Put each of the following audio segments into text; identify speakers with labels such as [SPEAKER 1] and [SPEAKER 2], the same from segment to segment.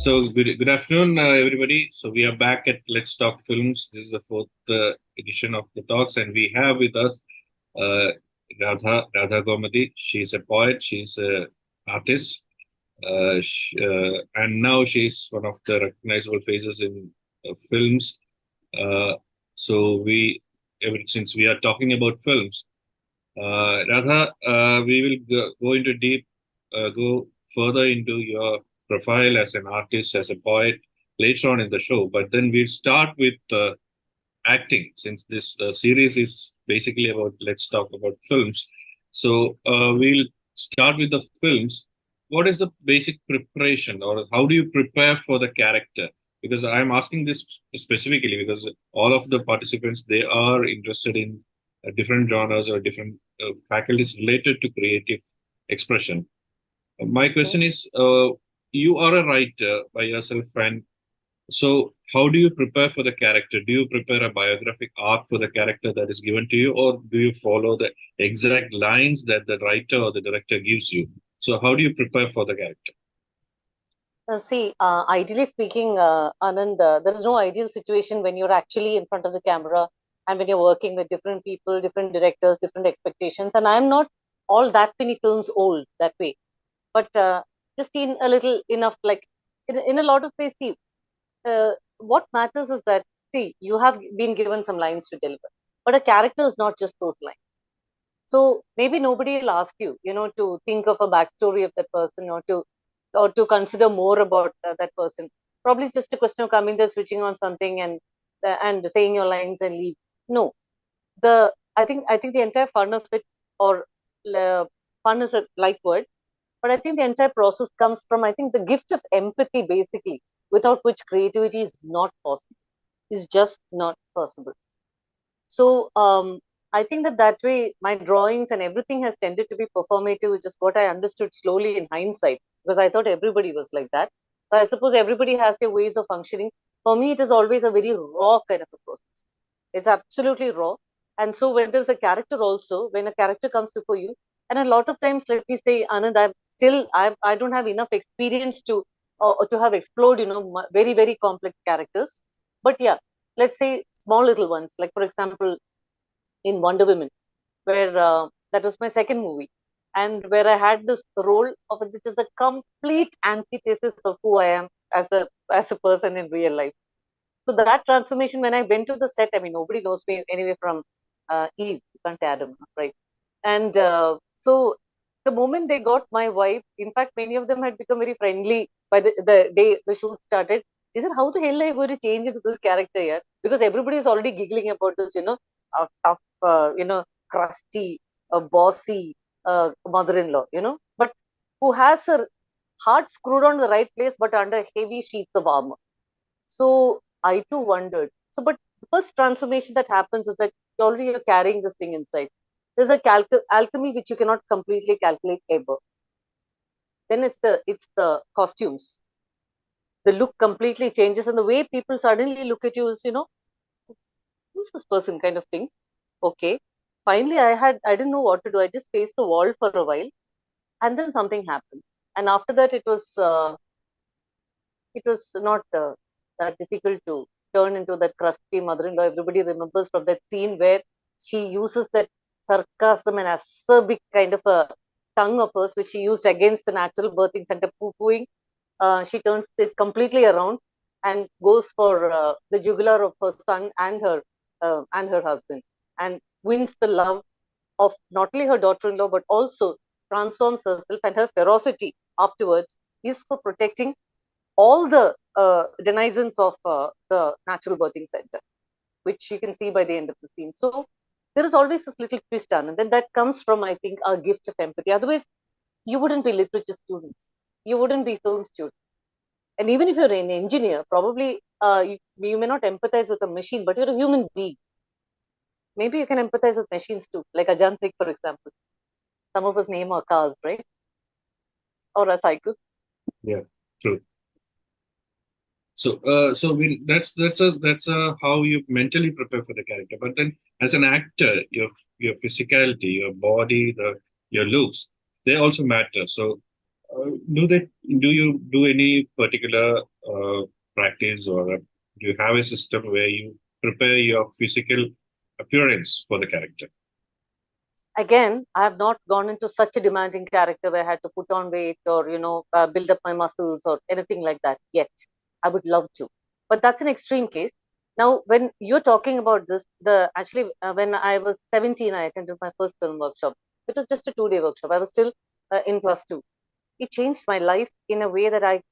[SPEAKER 1] So good afternoon, everybody. So we are back at Let's Talk Films. This is the fourth edition of the talks, and we have with us uh, Radha Gomaty. She's a poet. She's an artist, and now she's one of the recognizable faces in films. Uh, so since we are talking about films, Radha, we will go further into your profile as an artist, as a poet later on in the show. But then we'll start with acting, since this series is basically about let's talk about films. So we'll start with the films. What is the basic preparation, or how do you prepare for the character? Because I'm asking this specifically because all of the participants, they are interested in different genres or different faculties related to creative expression. My
[SPEAKER 2] Okay.
[SPEAKER 1] question is, you are a writer by yourself, and so how do you prepare for the character? Do you prepare a biographic arc for the character that is given to you, or do you follow the exact lines that the writer or the director gives you? So how do you prepare for the character?
[SPEAKER 2] Ideally speaking, Anand, there is no ideal situation when you're actually in front of the camera and when you're working with different people, different directors, different expectations. And I'm not all that many films old that way, but just in a little enough, like in a lot of ways, what matters is that, you have been given some lines to deliver, but a character is not just those lines. So maybe nobody will ask you, to think of a backstory of that person or to consider more about that person. Probably it's just a question of coming there, switching on something and saying your lines and leave. No, I think the entire fun of it, or uh, fun is a light word, but I think the entire process comes from, I think, the gift of empathy, basically, without which creativity is not possible. Is just not possible. So I think that way, my drawings and everything has tended to be performative, which is what I understood slowly in hindsight, because I thought everybody was like that. But I suppose everybody has their ways of functioning. For me, it is always a very raw kind of a process. It's absolutely raw. And so when there's a character also, when a character comes before you, and a lot of times, let me say, Anand, I don't have enough experience to have explored, very, very complex characters. But yeah, let's say small little ones, like for example, in Wonder Woman, where that was my second movie, and where I had this role of it, which is a complete antithesis of who I am as a person in real life. So that transformation, when I went to the set, I mean, nobody knows me anyway from Eve, you can't say Adam, right? And so the moment they got my wife, in fact, many of them had become very friendly by the day the shoot started. They said, how the hell are you going to change into this character here? Because everybody is already giggling about this, tough, crusty, bossy mother-in-law, but who has her heart screwed on the right place, but under heavy sheets of armor. So I too wondered. So, but the first transformation that happens is that already you're carrying this thing inside. There's a alchemy which you cannot completely calculate ever. Then it's the costumes. The look completely changes, and the way people suddenly look at you is, who's this person kind of things. Okay. Finally, I didn't know what to do. I just faced the wall for a while, and then something happened. And after that, it was not that difficult to turn into that crusty mother-in-law. Everybody remembers from that scene where she uses that sarcasm and acerbic kind of a tongue of hers, which she used against the natural birthing center poo-pooing. She turns it completely around and goes for the jugular of her son and her husband, and wins the love of not only her daughter-in-law but also transforms herself, and her ferocity afterwards is for protecting all the denizens of the natural birthing center, which you can see by the end of the scene. So there is always this little twist on, and then that comes from, I think, our gift of empathy. Otherwise, you wouldn't be literature students, you wouldn't be film students, and even if you're an engineer, probably you may not empathize with a machine, but you're a human being. Maybe you can empathize with machines too, like Ajantik, for example. Some of us name our cars, right, or a cycle.
[SPEAKER 1] Yeah, true. So that's how you mentally prepare for the character. But then, as an actor, your physicality, your body, your looks, they also matter. So, Do you do any particular practice, or do you have a system where you prepare your physical appearance for the character?
[SPEAKER 2] Again, I have not gone into such a demanding character where I had to put on weight or, build up my muscles or anything like that yet. I would love to. But that's an extreme case. Now, when you're talking about this, when I was 17, I attended my first film workshop. It was just a 2-day workshop. I was still in plus two. It changed my life in a way that I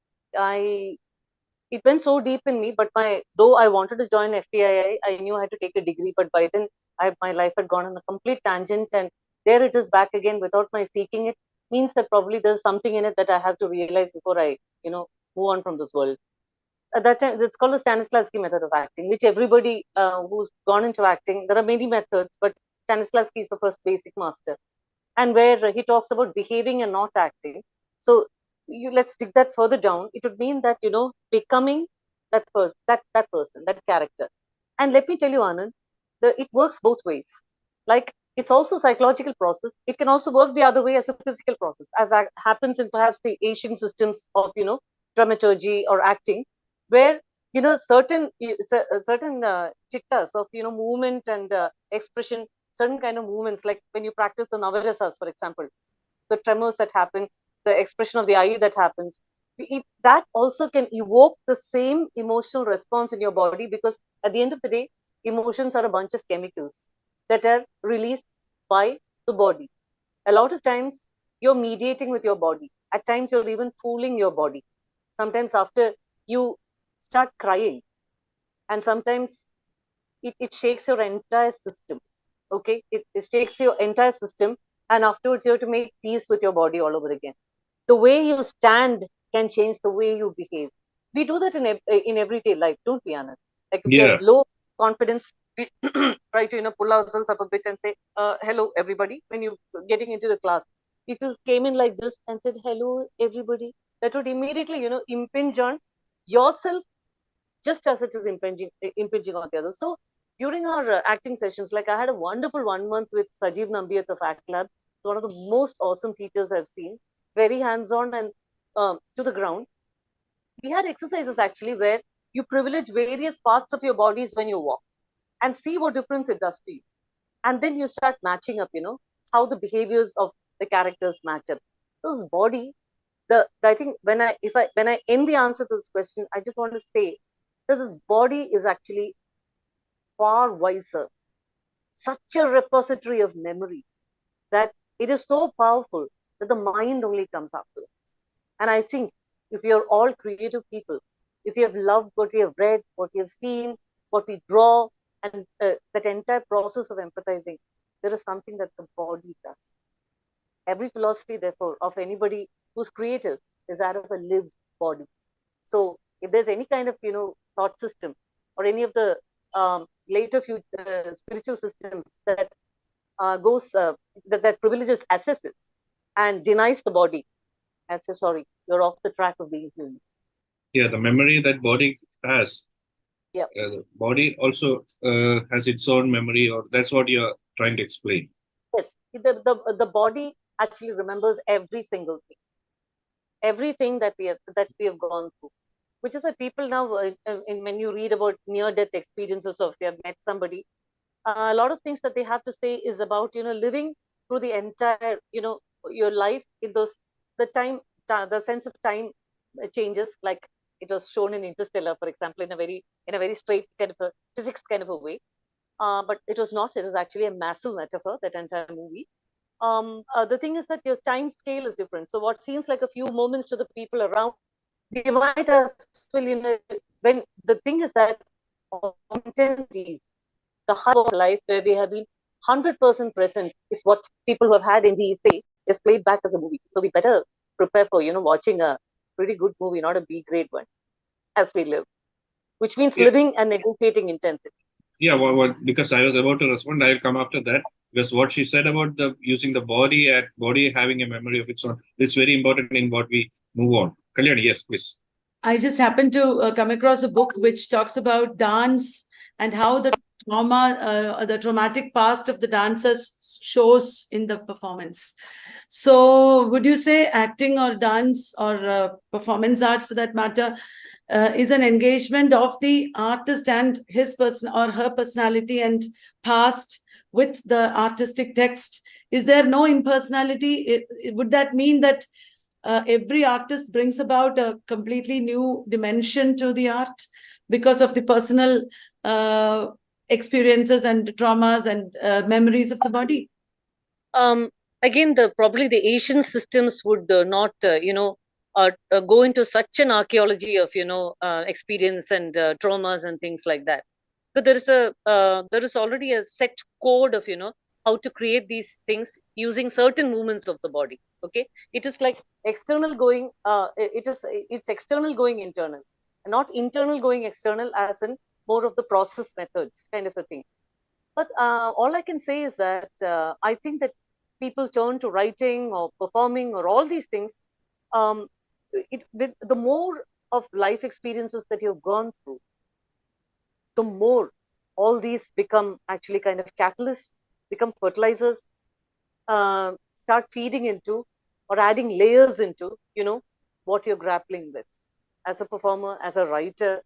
[SPEAKER 2] it went so deep in me. But though I wanted to join FTII, I knew I had to take a degree. But by then, my life had gone on a complete tangent, and there it is back again without my seeking it. Means that probably there's something in it that I have to realize before I, move on from this world. At that time, it's called the Stanislavski method of acting, which everybody who's gone into acting, there are many methods, but Stanislavski is the first basic master, and where he talks about behaving and not acting. So let's dig that further down. It would mean that becoming that person, that character. And let me tell you, Anand, it works both ways. Like, it's also a psychological process. It can also work the other way as a physical process, as happens in perhaps the Asian systems of dramaturgy or acting, where certain chittas of movement and expression, certain kind of movements, like when you practice the Navarasas, for example, the tremors that happen, the expression of the eye that happens, that also can evoke the same emotional response in your body, because at the end of the day, emotions are a bunch of chemicals that are released by the body. A lot of times, you're mediating with your body. At times, you're even fooling your body. Sometimes, after you start crying, and sometimes it shakes your entire system. Okay, it shakes your entire system, and afterwards you have to make peace with your body all over again. The way you stand can change the way you behave. We do that in everyday life, don't we, Anand? Like, if we are
[SPEAKER 1] Yeah,
[SPEAKER 2] low confidence, we try to pull ourselves up a bit and say, hello everybody, when you getting into the class. If you came in like this and said hello everybody, that would immediately impinge on yourself, just as it is impinging on the others. So during our acting sessions, like, I had a wonderful 1 month with Sajeev Nambi at the Fact Lab, one of the most awesome teachers I've seen, very hands-on and to the ground. We had exercises actually where you privilege various parts of your bodies when you walk and see what difference it does to you. And then you start matching up, how the behaviors of the characters match up. So this body, I think when I end the answer to this question, I just want to say that this body is actually far wiser, such a repository of memory, that it is so powerful that the mind only comes after it. And I think if you're all creative people, if you have loved what you have read, what you have seen, what we draw, and that entire process of empathizing, there is something that the body does. Every philosophy, therefore, of anybody who's creative is out of a lived body. So if there's any kind of thought system or any of the later few spiritual systems that goes that privileges assesses and denies the body, I say sorry, you're off the track of being human.
[SPEAKER 1] yeah, the memory that body has.
[SPEAKER 2] Yeah.
[SPEAKER 1] The body also has its own memory, or that's what you're trying to explain.
[SPEAKER 2] Yes, the body actually remembers everything that we have gone through, which is why people now, when you read about near-death experiences, of they have met somebody, a lot of things that they have to say is about living through the entire your life in those the sense of time changes, like it was shown in Interstellar, for example, in a very straight kind of a physics kind of a way. But it was not. It was actually a massive metaphor, that entire movie. The thing is that your time scale is different. So what seems like a few moments to the people around, they might as well, when the thing is that intensities, the high of life where we have been 100% present is what people who have had NDE say is played back as a movie. So we better prepare for, watching a pretty good movie, not a B grade one, as we live, which means
[SPEAKER 1] Yeah,
[SPEAKER 2] living and negotiating intensity.
[SPEAKER 1] yeah. Because I was about to respond, I'll come after that. Because what she said about the using the body and body having a memory of its own is very important in what we move on. Kalyani, yes, please.
[SPEAKER 3] I just happened to come across a book which talks about dance and how the trauma, the traumatic past of the dancers shows in the performance. So would you say acting or dance or performance arts for that matter is an engagement of the artist and his person or her personality and past with the artistic text? Is there no impersonality? Would that mean that every artist brings about a completely new dimension to the art because of the personal experiences and traumas and memories of the body?
[SPEAKER 2] Again, probably the Asian systems would not, go into such an archaeology of, experience and traumas and things like that. But there is already a set code of, how to create these things using certain movements of the body. Okay, it is like external going. It's external going internal, not internal going external, as in more of the process methods kind of a thing. But all I can say is that I think that people turn to writing or performing or all these things. The more of life experiences that you've gone through, the more all these become actually kind of catalysts, become fertilizers, start feeding into or adding layers into, what you're grappling with as a performer, as a writer,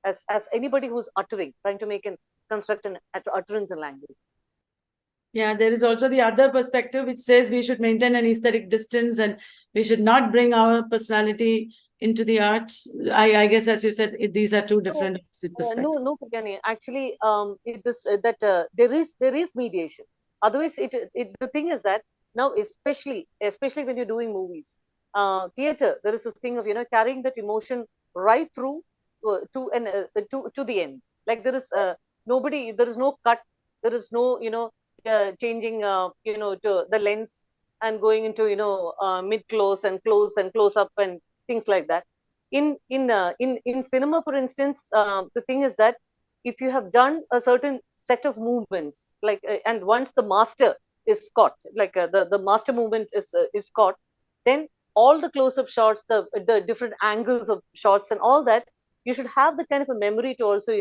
[SPEAKER 2] as anybody who's trying to construct an utterance in language.
[SPEAKER 3] Yeah, there is also the other perspective which says we should maintain an aesthetic distance and we should not bring our personality into the art. I guess, as you said, these are two different perspectives.
[SPEAKER 2] No, Kalyani. Actually, there is mediation. Otherwise, the thing is that now, especially when you're doing movies, theater, there is this thing of carrying that emotion right through to the end. Like there is no cut, there is no changing to the lens and going into mid close and close up and things like that. In cinema, for instance, the thing is that if you have done a certain set of movements, like and once the master is caught, like the master movement is caught, then all the close-up shots, the different angles of shots and all that, you should have the kind of a memory to also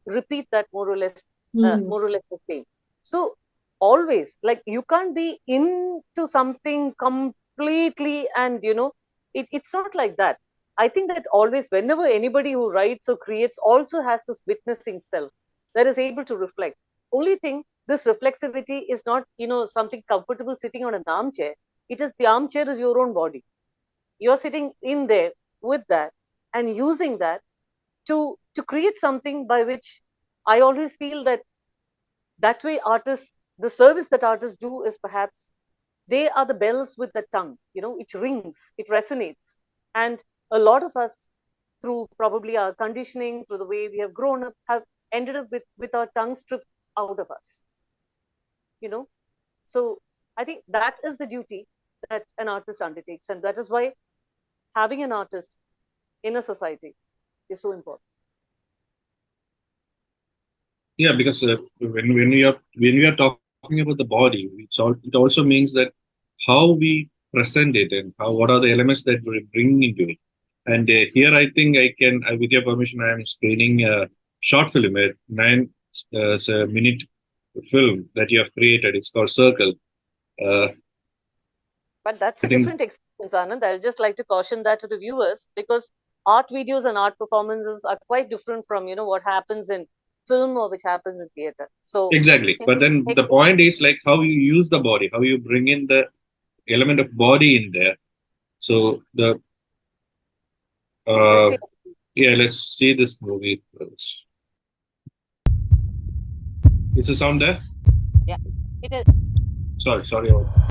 [SPEAKER 2] repeat that more or less the same. So always, like, you can't be into something completely and it's not like that. I think that always, whenever anybody who writes or creates also has this witnessing self that is able to reflect. Only thing, this reflexivity is not something comfortable sitting on an armchair. It is, the armchair is your own body. You're sitting in there with that and using that to create something by which I always feel that way artists, the service that artists do is perhaps they are the bells with the tongue. It rings, it resonates. And a lot of us, through probably our conditioning, through the way we have grown up, have ended up with our tongue stripped out of us. So I think that is the duty that an artist undertakes. And that is why having an artist in a society is so important.
[SPEAKER 1] Yeah, because when we are talking about the body, it also means that how we present it and what are the elements that we bring into it. And here I think with your permission, I am screening a short film, a 9-minute film that you have created. It's called Circle.
[SPEAKER 2] But that's a different experience, Anand. I'll just like to caution that to the viewers, because art videos and art performances are quite different from what happens in film or which happens in theater. So
[SPEAKER 1] exactly, but then the point is like how you use the body, how you bring in the element of body in there. So let's see this movie first. Is the sound there?
[SPEAKER 2] Yeah, it is.
[SPEAKER 1] Sorry about that.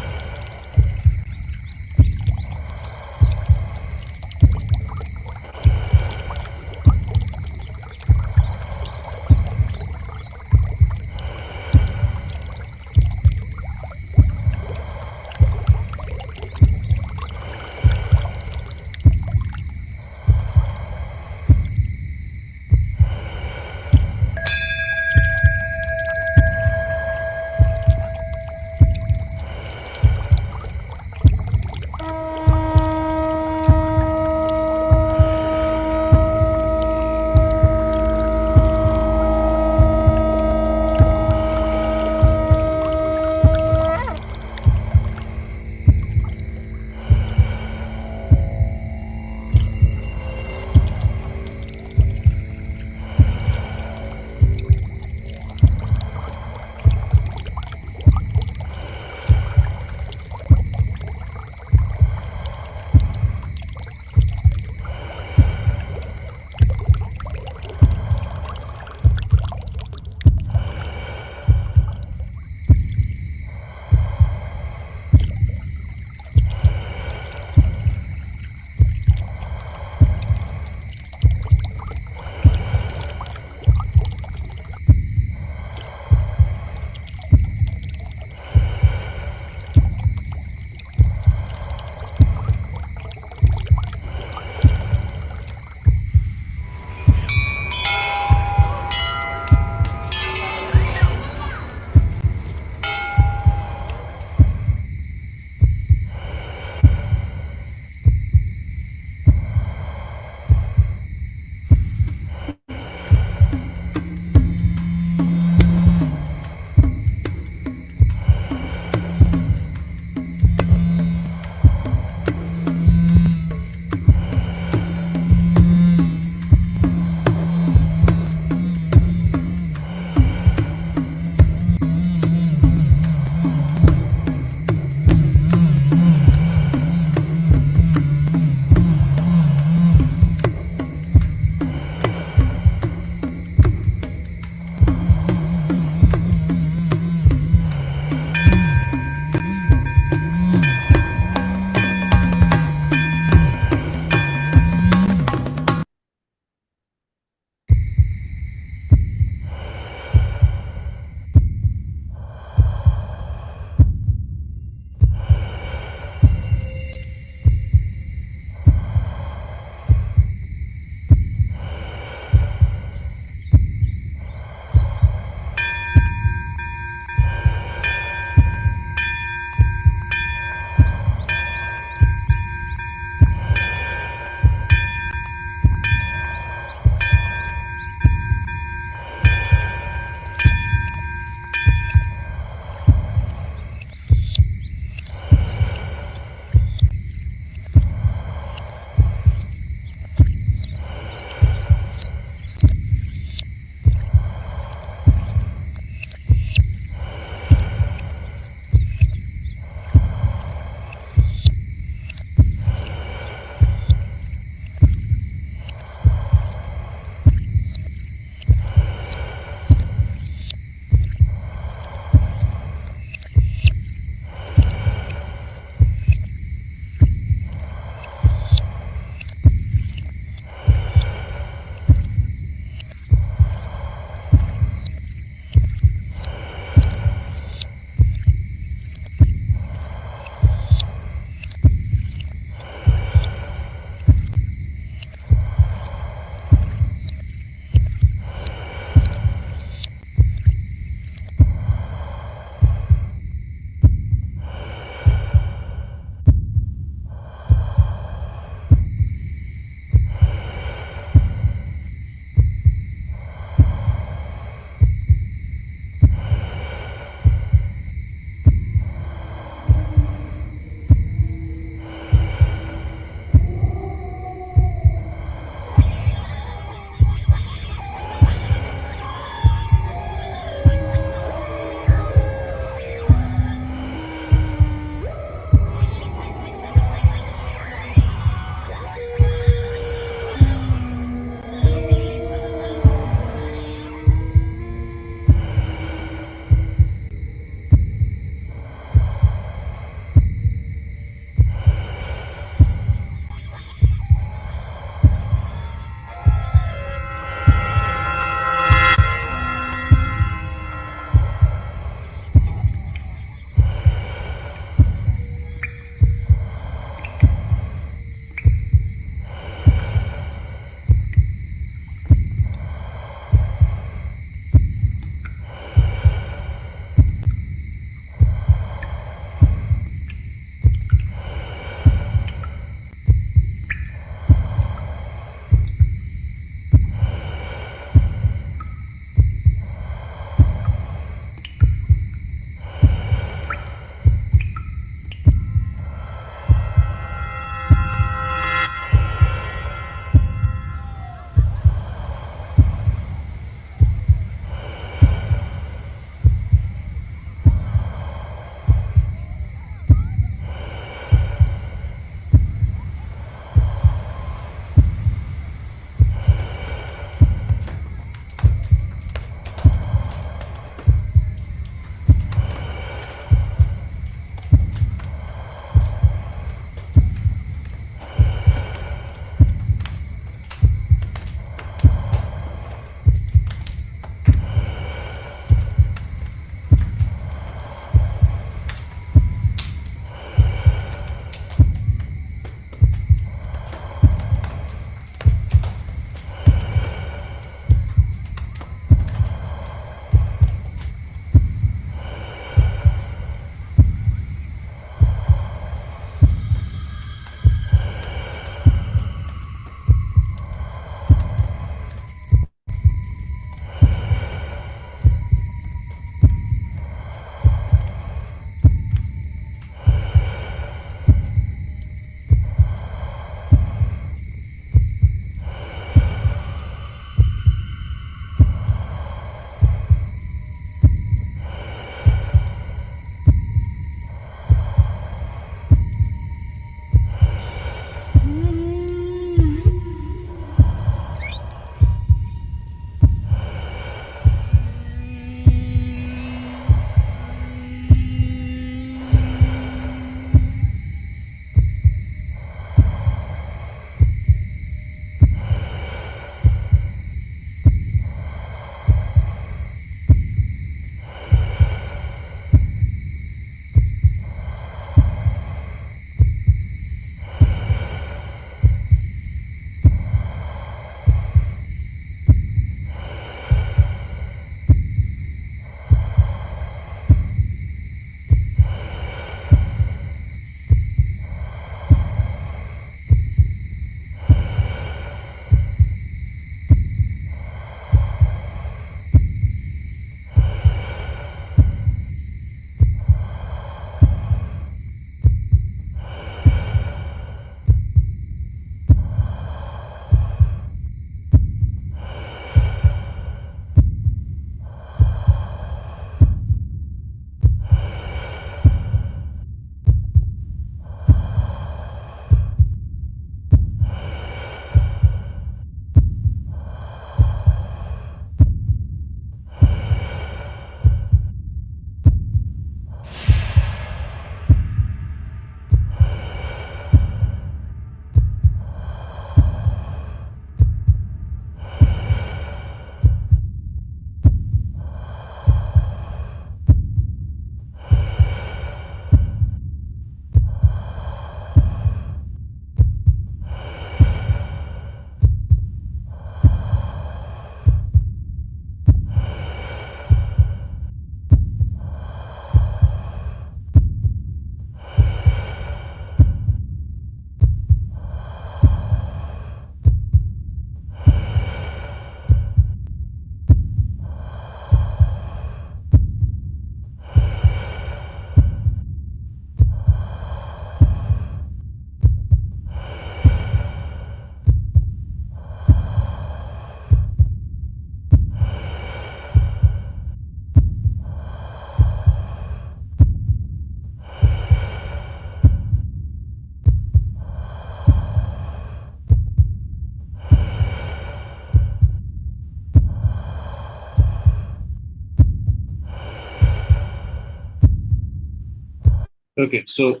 [SPEAKER 1] Okay, so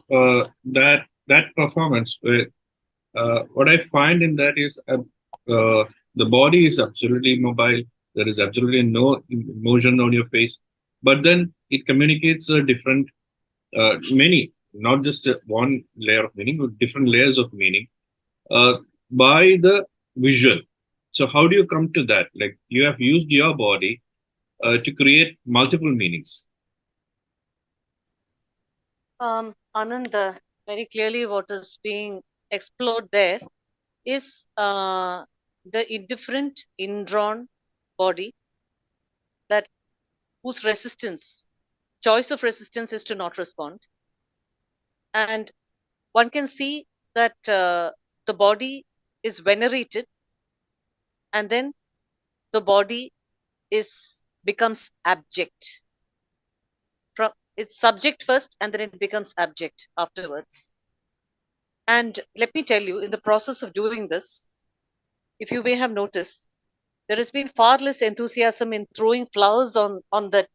[SPEAKER 1] that performance, what I find in that is the body is absolutely mobile. There is absolutely no emotion on your face, but then it communicates a different, many, not just one layer of meaning, but different layers of meaning uh, by the visual. So how do you come to that? Like you have used your body to create multiple meanings.
[SPEAKER 2] Anand, very clearly what is being explored there is the indifferent, indrawn body that whose resistance, choice of resistance is to not respond. And one can see that the body is venerated, and then the body is becomes abject. From it's subject first, and then it becomes abject afterwards. And let me tell you, in the process of doing this, if you may have noticed, there has been far less enthusiasm in throwing flowers on that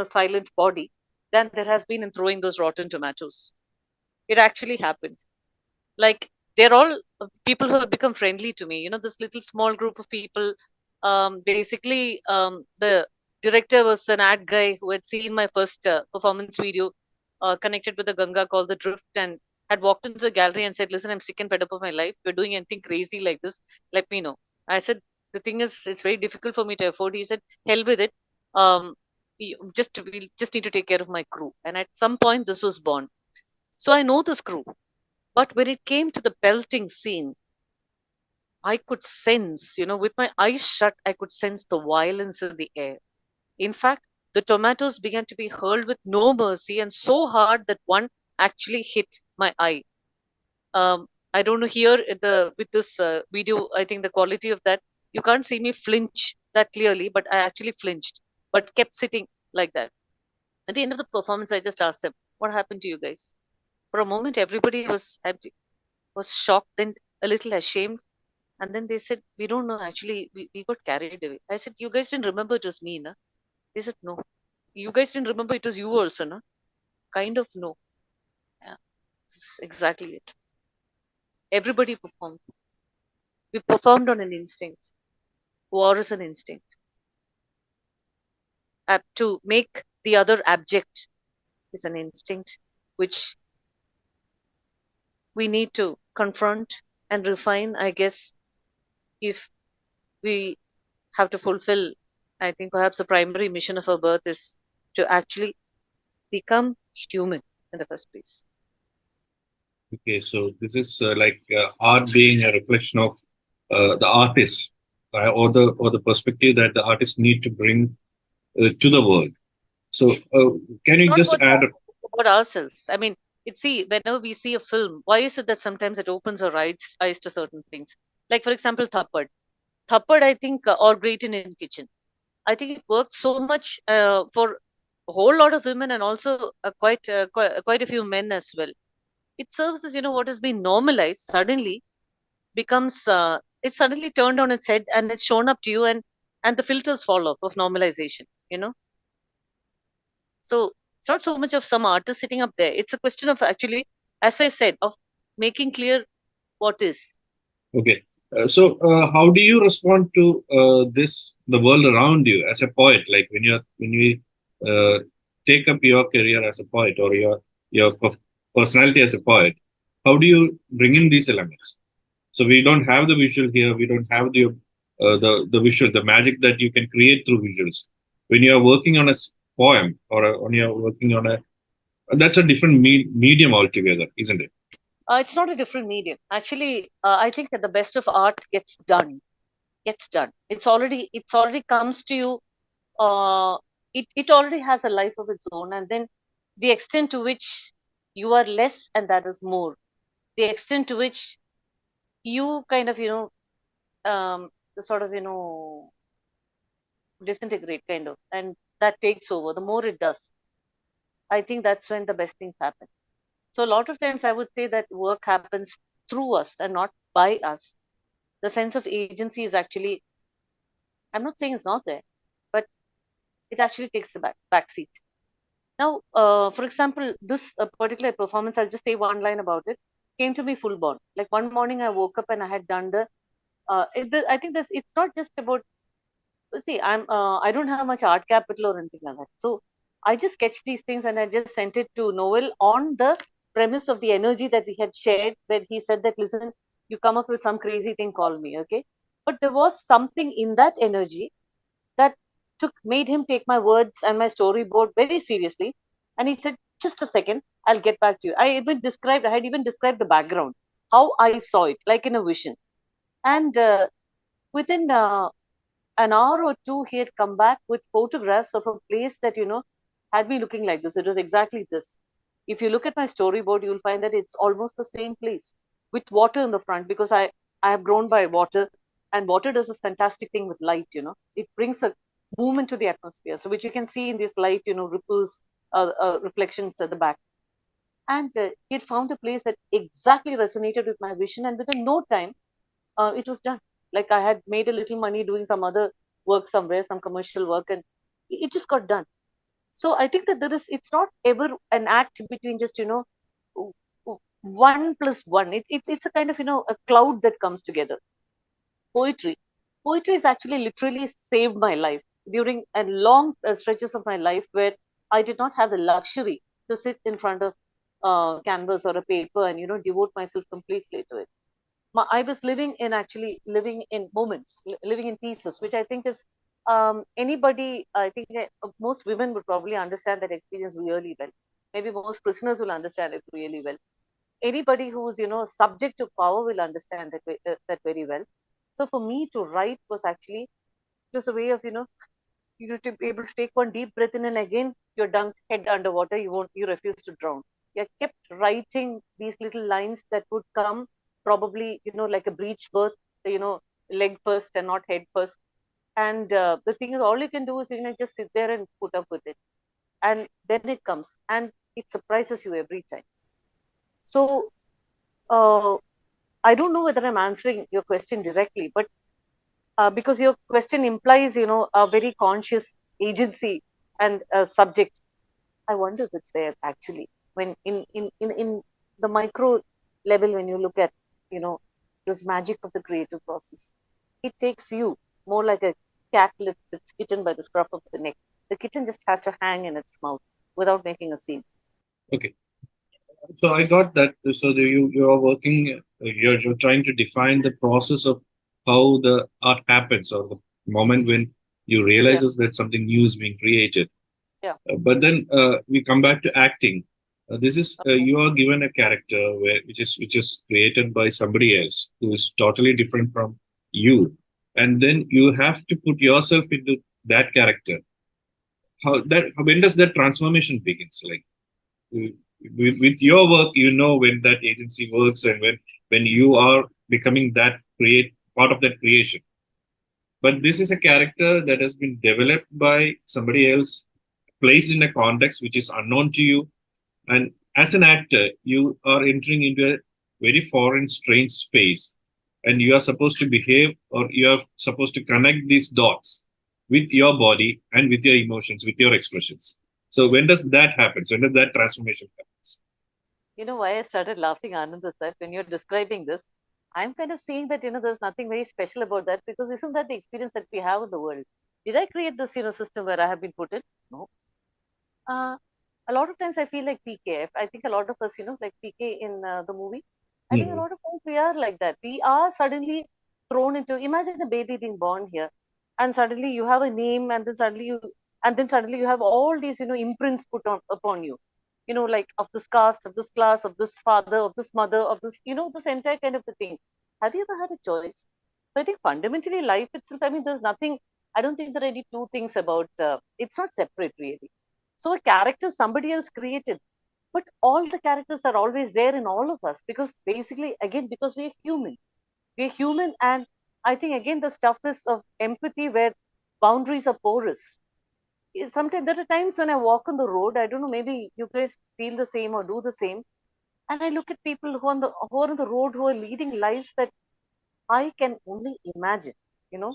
[SPEAKER 2] silent body than there has been in throwing those rotten tomatoes. It actually happened. Like they're all people who have become friendly to me. This little small group of people. Basically, the director was an ad guy who had seen my first performance video, connected with a Ganga called The Drift, and had walked into the gallery and said, "Listen, I'm sick and fed up of my life. If you're doing anything crazy like this, let me know." I said, "The thing is, it's very difficult for me to afford." He said, "Hell with it. We'll just need to take care of my crew." And at some point, this was born. So I know this crew. But when it came to the belting scene, I could sense, with my eyes shut, I could sense the violence in the air. In fact, the tomatoes began to be hurled with no mercy and so hard that one actually hit my eye. I don't know here with this video. I think the quality of that, you can't see me flinch that clearly, but I actually flinched, but kept sitting like that. At the end of the performance, I just asked them, "What happened to you guys?" For a moment, everybody was shocked, then a little ashamed. And then they said, "We don't know. Actually, we got carried away." I said, "You guys didn't remember it was me, na?" They said, "No." "You guys didn't remember it was you also, na?" Kind of no. Yeah, that's exactly it. Everybody performed. We performed on an instinct. War is an instinct. To make the other abject is an instinct which we need to confront and refine, I guess, if we have to fulfill, I think perhaps the primary mission of our birth is to actually become human in the first place.
[SPEAKER 1] Okay, so this is like art being a reflection of the artist, or the perspective that the artist need to bring to the world. So, can you
[SPEAKER 2] Not
[SPEAKER 1] just add?
[SPEAKER 2] about ourselves. I mean, see, whenever we see a film, why is it that sometimes it opens our eyes to certain things? Like, for example, Thappad. Thappad, I think, or Great Indian Kitchen. I think it worked so much for a whole lot of women and also quite a few men as well. It serves as, what has been normalized suddenly becomes, it's suddenly turned on its head and it's shown up to you, and the filters fall off of normalization. So it's not so much of some artist sitting up there. It's a question of actually, as I said, of making clear what is.
[SPEAKER 1] Okay, so how do you respond to the world around you as a poet? Like when you take up your career as a poet, or your personality as a poet, how do you bring in these elements? So we don't have the visual here. We don't have the visual, the magic that you can create through visuals. When you are working on a poem, or when you are working on that's a different medium altogether, isn't it?
[SPEAKER 2] It's not a different medium. Actually, I think that the best of art gets done. Gets done. It's already comes to you. It already has a life of its own, and then the extent to which you are less and that is more, the extent to which you kind of sort of disintegrate kind of, and that takes over. The more it does, I think that's when the best things happen. So a lot of times I would say that work happens through us and not by us. The sense of agency is actually, I'm not saying it's not there, but it actually takes the back seat. Now, for example, this particular performance, I'll just say one line about it, came to me full born. Like one morning I woke up and I had done I think this, it's not just about, see, I don't have much art capital or anything like that. So I just sketched these things and I just sent it to Noel on the premise of the energy that we had shared, where he said that, listen, you come up with some crazy thing, call me, okay? But there was something in that energy that made him take my words and my storyboard very seriously. And he said, just a second, I'll get back to you. I had even described the background, how I saw it, like in a vision. And within an hour or two, he had come back with photographs of a place that, had me looking like this. It was exactly this. If you look at my storyboard, you'll find that it's almost the same place with water in the front, because I have grown by water, and water does this fantastic thing with light. It brings a movement to the atmosphere, so which you can see in this light, ripples, reflections at the back. And he had found a place that exactly resonated with my vision, and within no time, it was done. Like I had made a little money doing some other work somewhere, some commercial work, and it just got done. So I think that it's not ever an act between just, one plus one. It's a kind of, a cloud that comes together. Poetry. Poetry has actually literally saved my life during a long stretches of my life where I did not have the luxury to sit in front of canvas or a paper and, devote myself completely to it. I was actually living in moments, living in pieces, which I think is, anybody, I think most women would probably understand that experience really well. Maybe most prisoners will understand it really well. Anybody who's, subject to power will understand that very well. So for me to write was actually just a way of, to be able to take one deep breath in, and again you're dunked head underwater. You refuse to drown. You kept writing these little lines that would come probably, like a breech birth, you know, leg first and not head first. And the thing is, all you can do is, just sit there and put up with it. And then it comes and it surprises you every time. So uh, I don't know whether I'm answering your question directly, but because your question implies, a very conscious agency and subject. I wonder if it's there actually. When in the micro level, when you look at, this magic of the creative process, it takes you more like a cat lifts its kitten by the scruff of the neck. The kitten just has to hang in its mouth without making a scene.
[SPEAKER 1] Okay. So I got that. So you are working. You're trying to define the process of how the art happens, or the moment when you
[SPEAKER 2] Yeah,
[SPEAKER 1] realizes that something new is being created.
[SPEAKER 2] yeah.
[SPEAKER 1] But then we come back to acting. This is
[SPEAKER 2] Okay.
[SPEAKER 1] you are given a character which is created by somebody else who is totally different from you, and then you have to put yourself into that character. When does that transformation begins? Like with your work, you know when that agency works, and when you are becoming that create part of that creation. But this is a character that has been developed by somebody else, placed in a context which is unknown to you. And as an actor, you are entering into a very foreign, strange space. And you are supposed to behave, or you are supposed to connect these dots with your body and with your emotions, with your expressions. So when does that happen? So when does that transformation happens?
[SPEAKER 2] You know why I started laughing, Anand, is that when you're describing this, I'm kind of seeing that, there's nothing very special about that, because isn't that the experience that we have in the world? Did I create this, system where I have been put in? No. Uh, a lot of times I feel like PK. I think a lot of us, like PK in the movie, I think a
[SPEAKER 1] Mhm.
[SPEAKER 2] lot of times we are like that. We are suddenly thrown into, imagine a baby being born here, and suddenly you have a name, and then suddenly you have all these, imprints put on upon you, like of this caste, of this class, of this father, of this mother, of this, this entire kind of a thing. Have you ever had a choice? So I think fundamentally life itself, I mean, there's nothing, I don't think there are any two things about, it's not separate really. So a character somebody else created, but all the characters are always there in all of us, because basically, again, because we're human. We're human, and I think again the stuff is of empathy where boundaries are porous. Sometimes there are times when I walk on the road. I don't know, maybe you guys feel the same or do the same. And I look at people who are on the road, who are leading lives that I can only imagine. You know,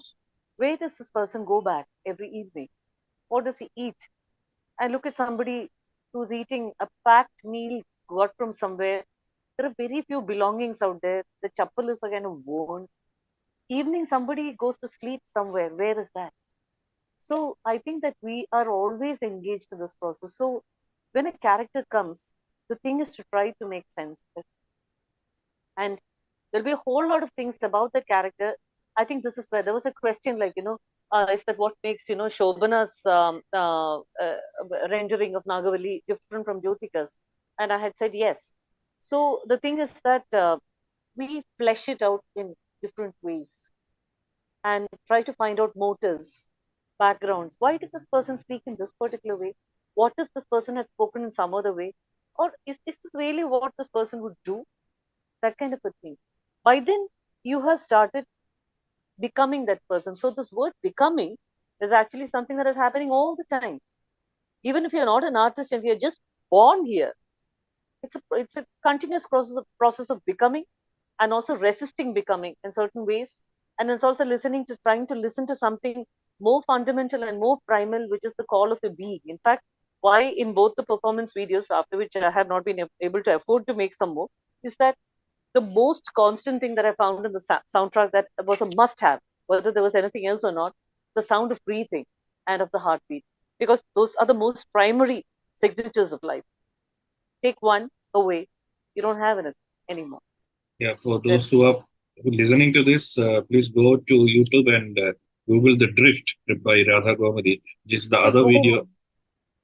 [SPEAKER 2] where does this person go back every evening? What does he eat? I look at somebody. who's eating a packed meal got from somewhere. There are very few belongings out there. The chappal is kind of worn. Evening, somebody goes to sleep somewhere. Where is that? So I think that we are always engaged in this process. So when a character comes, the thing is to try to make sense of it. And there'll be a whole lot of things about that character. I think this is where there was a question like, is that what makes, Shobana's rendering of Nagavali different from Jyotika's? And I had said yes. So the thing is that we flesh it out in different ways and try to find out motives, backgrounds. Why did this person speak in this particular way? What if this person had spoken in some other way? Or is this really what this person would do? That kind of a thing. By then, you have started becoming that person. So, this word becoming is actually something that is happening all the time. Even if you're not an artist and you're just born here, it's a continuous process of becoming and also resisting becoming in certain ways. And it's also trying to listen to something more fundamental and more primal, which is the call of a being. In fact, why in both the performance videos, after which I have not been able to afford to make some more, is that the most constant thing that I found in the soundtrack that was a must have, whether there was anything else or not, the sound of breathing and of the heartbeat, because those are the most primary signatures of life. Take one away, you don't have it anymore.
[SPEAKER 1] Yeah, for those who are listening to this, please go to YouTube and Google The Drift by Radha Gomaty, which is the other video.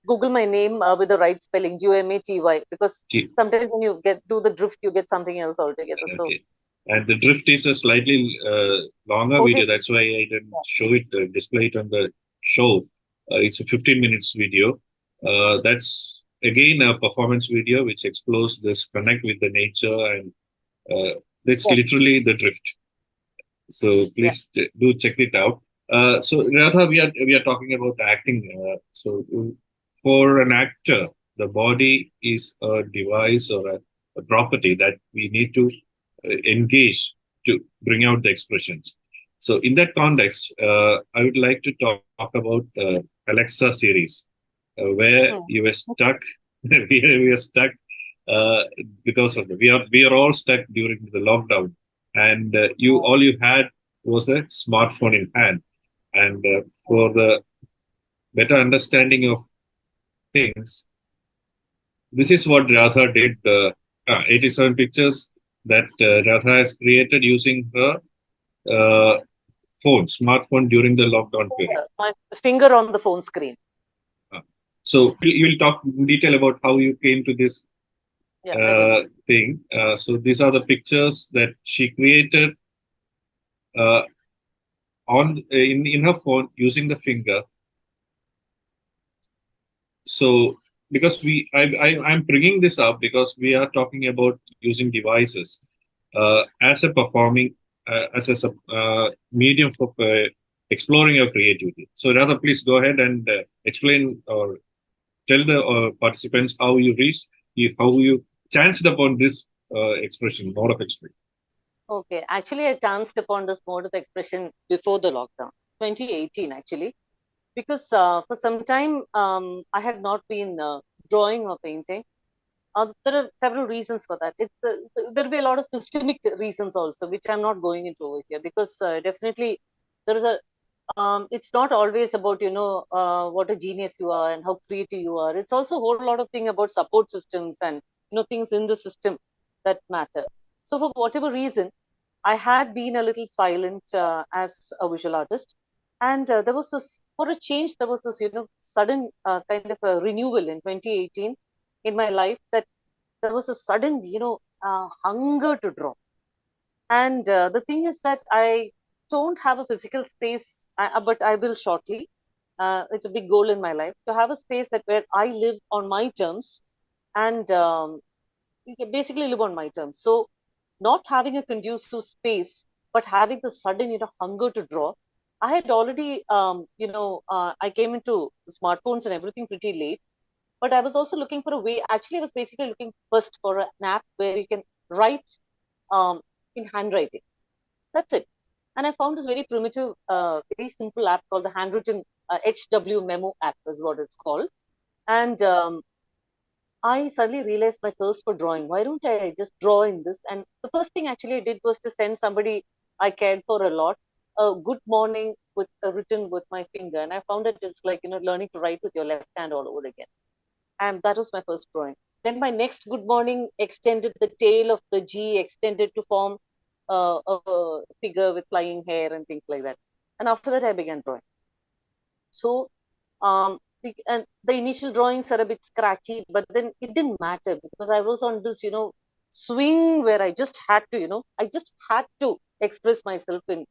[SPEAKER 2] Google my name with the right spelling, Gomaty, because sometimes when you do the drift, you get something else altogether. So.
[SPEAKER 1] Okay. And the drift is a slightly longer video. That's why I didn't show it, display it on the show. It's a 15 minutes video. That's again a performance video which explores this connect with the nature, and that's literally the drift. So please do check it out. So Radha, we are talking about acting. So for an actor, the body is a device or a property that we need to engage to bring out the expressions. So in that context, I would like to talk about Alexa series, where you were stuck. we are stuck because of we are all stuck during the lockdown, and all you had was a smartphone in hand, and for the better understanding of things, this is what Radha did. 87 pictures that Radha has created using her smartphone during the lockdown period.
[SPEAKER 2] My finger on the phone screen.
[SPEAKER 1] So you will talk in detail about how you came to this thing. So these are the pictures that she created in her phone using the finger. So because I'm bringing this up because we are talking about using devices as a performing as a medium for exploring your creativity. So Radha, please go ahead and explain or tell the participants how you chanced upon this mode of expression.
[SPEAKER 2] Okay, actually I chanced upon this mode of expression before the lockdown, 2018 actually, because for some time I had not been drawing or painting. There are several reasons for that. There'll be a lot of systemic reasons also, which I'm not going into over here, because definitely there is it's not always about what a genius you are and how creative you are. It's also a whole lot of thing about support systems and things in the system that matter. So for whatever reason, I had been a little silent as a visual artist, and there was this, for a change, there was this sudden kind of a renewal in 2018 in my life, that there was a sudden hunger to draw. And the thing is that I don't have a physical space, but I will shortly. It's a big goal in my life to have a space where I live on my terms, and you can basically live on my terms. So not having a conducive space, but having the sudden hunger to draw. I had already I came into smartphones and everything pretty late, but I was also looking for a way. Actually, I was basically looking first for an app where you can write in handwriting. That's it. And I found this very primitive, very simple app called the handwritten HW memo app is what it's called. And I suddenly realized my thirst for drawing. Why don't I just draw in this? And the first thing actually I did was to send somebody I cared for a lot a good morning with written with my finger. And I found it it's like, learning to write with your left hand all over again. And that was my first drawing. Then my next good morning extended the tail of the G, extended to form a figure with flying hair and things like that. And after that, I began drawing. So, and the initial drawings are a bit scratchy, but then it didn't matter because I was on this, swing where I just had to, I just had to express myself in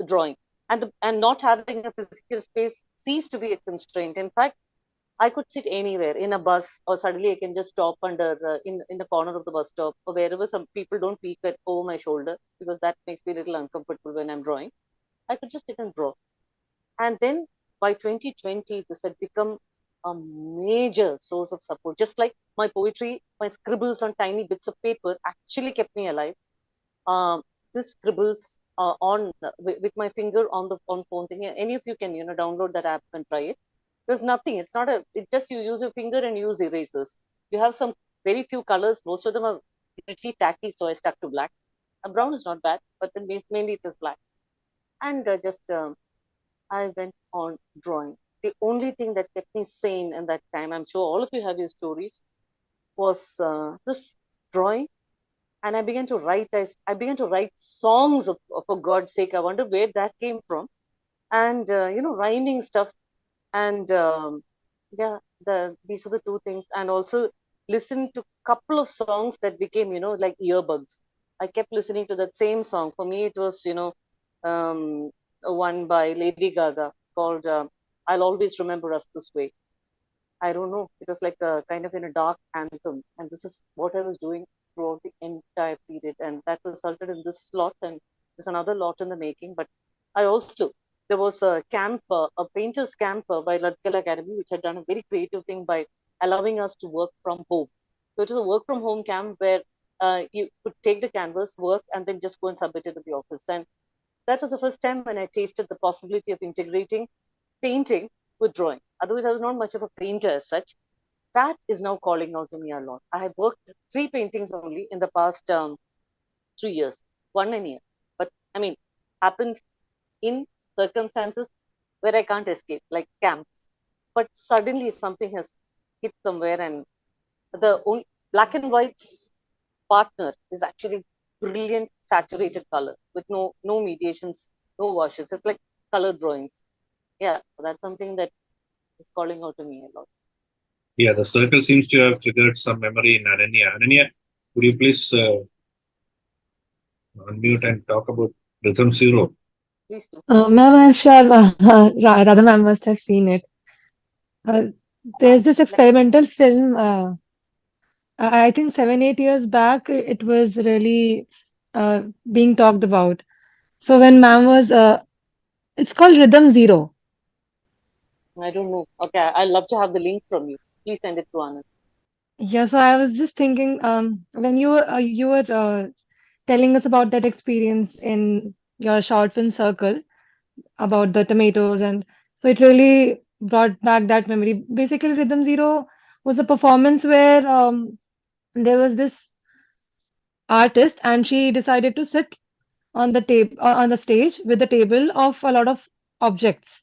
[SPEAKER 2] drawing. And not having a physical space ceased to be a constraint. In fact, I could sit anywhere in a bus, or suddenly I can just stop under in the corner of the bus stop, or wherever some people don't peek at over my shoulder because that makes me a little uncomfortable when I'm drawing. I could just sit and draw. And then by 2020, this had become a major source of support. Just like my poetry, my scribbles on tiny bits of paper actually kept me alive. Um, this scribbles with my finger on the on phone thing. Any of you can download that app and try it. There's nothing. It's not a. It just you use your finger and use erasers. You have some very few colors. Most of them are pretty tacky, so I stuck to black. Brown is not bad, but then mainly it is black. And just I went on drawing. The only thing that kept me sane in that time, I'm sure all of you have your stories, was this drawing. And I began to write. I began to write songs for God's sake. I wonder where that came from. And rhyming stuff. And yeah, these are the two things. And also listen to couple of songs that became like earbuds. I kept listening to that same song. For me, it was um, one by Lady Gaga called "I'll Always Remember Us This Way." I don't know. It was like a kind of in a dark anthem, and this is what I was doing throughout the entire period, and that resulted in this lot, and there's another lot in the making. But I also there was a camp, a painters camp by Ladkal Academy, which had done a very creative thing by allowing us to work from home. So it was a work from home camp where you could take the canvas, work, and then just go and submit it to the office. And that was the first time when I tasted the possibility of integrating painting with drawing. Otherwise, I was not much of a painter as such. That is now calling out to me a lot. I have worked three paintings only in the past 3 years, one a year. But I mean, happened in circumstances where I can't escape, like camps. But suddenly something has hit somewhere, and the only black and white's partner is actually brilliant saturated color with no mediations, no washes. It's like color drawings. Yeah, that's something that is calling out to me a lot.
[SPEAKER 1] Yeah, the circle seems to have triggered some memory in Ananya. Ananya, would you please unmute and talk about Rhythm Zero?
[SPEAKER 2] Please do.
[SPEAKER 4] Ma'am, I'm sure Radha ma'am must have seen it. Uh, there's this experimental film, I think 7, 8 years back, it was really being talked about. So when ma'am was, it's called Rhythm Zero.
[SPEAKER 2] I don't know. Okay, I'd love to have the link from you. Please send it to Anand.
[SPEAKER 4] Yeah, so I was just thinking, when you were telling us about that experience in your short film circle about the tomatoes, and so it really brought back that memory. Basically, Rhythm Zero was a performance where there was this artist and she decided to sit on the table on the stage with the table of a lot of objects.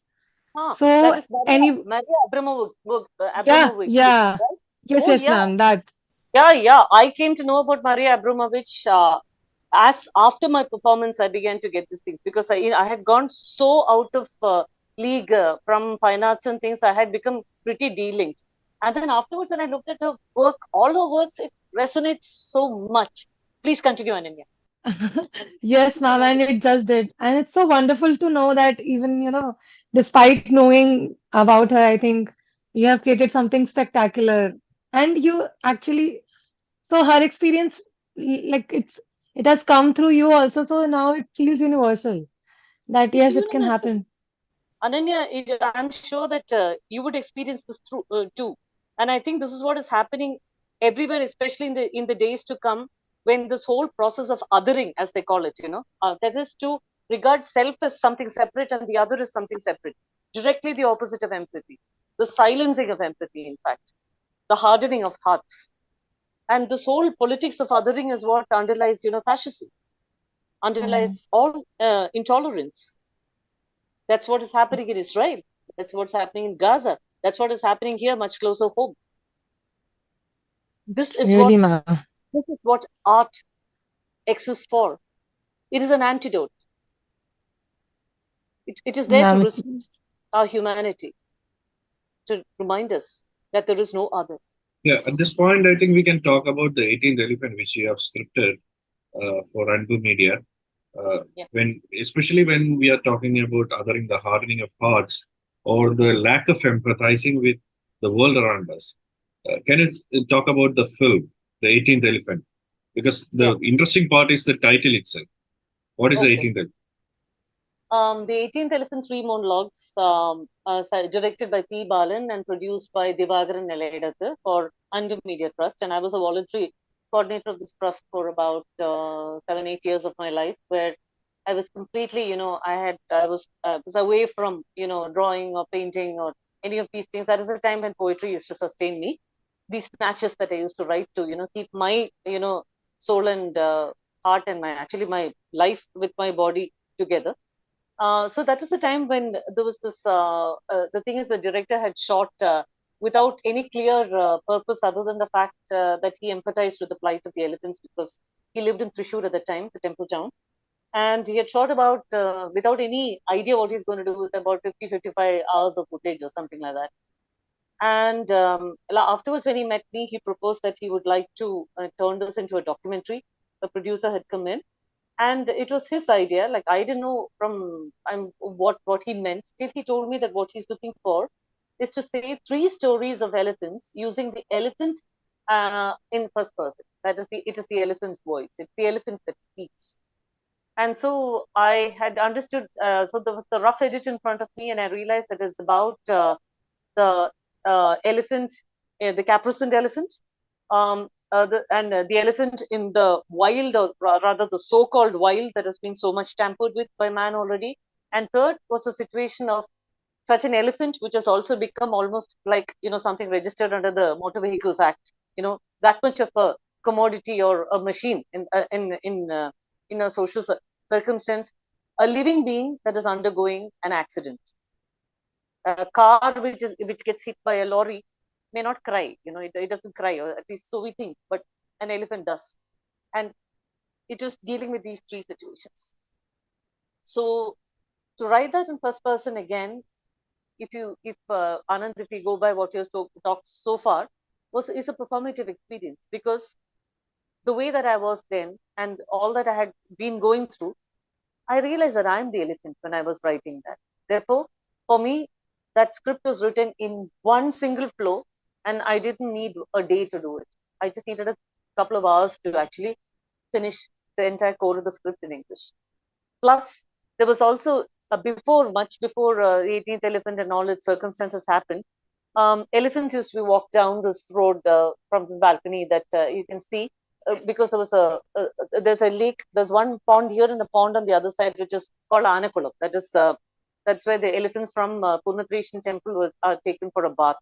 [SPEAKER 2] That
[SPEAKER 4] So
[SPEAKER 2] is Maria,
[SPEAKER 4] any
[SPEAKER 2] Maria
[SPEAKER 4] yeah,
[SPEAKER 2] Abramovic,
[SPEAKER 4] yeah.
[SPEAKER 2] right?
[SPEAKER 4] Yes,
[SPEAKER 2] Oh
[SPEAKER 4] yes,
[SPEAKER 2] yeah,
[SPEAKER 4] ma'am. That
[SPEAKER 2] yeah, yeah. I came to know about Maria Abramovich as after my performance. I began to get these things because I had gone so out of league from fine arts and things. I had become pretty delinked, and then afterwards, when I looked at her work, all her works, it resonates so much. Please continue, Ananya.
[SPEAKER 4] yes, ma'am, and it just did. And it's so wonderful to know that even, despite knowing about her, I think you have created something spectacular. And you actually, so her experience, like it has come through you also, so now it feels universal that
[SPEAKER 2] It's
[SPEAKER 4] yes, it can
[SPEAKER 2] universal.
[SPEAKER 4] happen.
[SPEAKER 2] Ananya, I'm sure that you would experience this through too, and I think this is what is happening everywhere, especially in the days to come, when this whole process of othering, as they call it, that is to regard self as something separate and the other as something separate, directly the opposite of empathy, the silencing of empathy, in fact. the hardening of hearts. And this whole politics of othering is what underlies, fascism, underlies all intolerance. That's what is happening in Israel. That's what's happening in Gaza. That's what is happening here, much closer home. This is
[SPEAKER 4] Really,
[SPEAKER 2] what
[SPEAKER 4] ma.
[SPEAKER 2] art exists for. It is an antidote. It is there to
[SPEAKER 4] Ma'am,
[SPEAKER 2] restore our humanity, to remind us that there is no other.
[SPEAKER 1] Yeah, at this point, I think we can talk about the 18th elephant, which you have scripted for Ranbu Media.
[SPEAKER 2] Yeah.
[SPEAKER 1] Especially when we are talking about othering, the hardening of hearts, or the lack of empathizing with the world around us. Can you talk about the film, The 18th Elephant? Because the interesting part is the title itself. What is the 18th Elephant?
[SPEAKER 2] The 18th Elephant Three Monologues, directed by P. Balan and produced by Divagaran Nelayadathu for Andu Media Trust. And I was a voluntary coordinator of this trust for about 7-8 years of my life, where I was completely, I was away from, drawing or painting or any of these things. That is the time when poetry used to sustain me. These snatches that I used to write to, keep my, soul and heart and my life with my body together. So that was the time when there was this. The thing is, the director had shot without any clear purpose other than the fact that he empathized with the plight of the elephants, because he lived in Thrissur at the time, the temple town, and he had shot about without any idea what he's going to do with about 50-55 hours of footage or something like that. And afterwards, when he met me, he proposed that he would like to turn this into a documentary. A producer had come in, and it was his idea. Like, I didn't know from what he meant till he told me that what he's looking for is to say 3 stories of elephants using the elephant in first person. It is the elephant's voice. It's the elephant that speaks. And so I had understood. So there was the rough edit in front of me, and I realized that it's about the elephant, the capuchined elephant, the elephant in the wild, or rather the so-called wild that has been so much tampered with by man already. And third was a situation of such an elephant which has also become almost like, something registered under the Motor Vehicles Act. That much of a commodity or a machine in a social circumstance, a living being that is undergoing an accident. A car which gets hit by a lorry may not cry, it doesn't cry, or at least so we think, but an elephant does. And it is dealing with these 3 situations. So to write that in first person again, if Anand, if we go by what you talked so far, is a performative experience, because the way that I was then and all that I had been going through, I realized that I'm the elephant when I was writing that. Therefore, for me, that script was written in one single flow, and I didn't need a day to do it. I just needed a couple of hours to actually finish the entire core of the script in English. Plus, there was also much before the 18th elephant and all its circumstances happened. Elephants used to be walked down this road from this balcony that you can see, because there's a lake. There's one pond here and a pond on the other side, which is called Anakulam. That's where the elephants from Purnathrishyan temple are taken for a bath.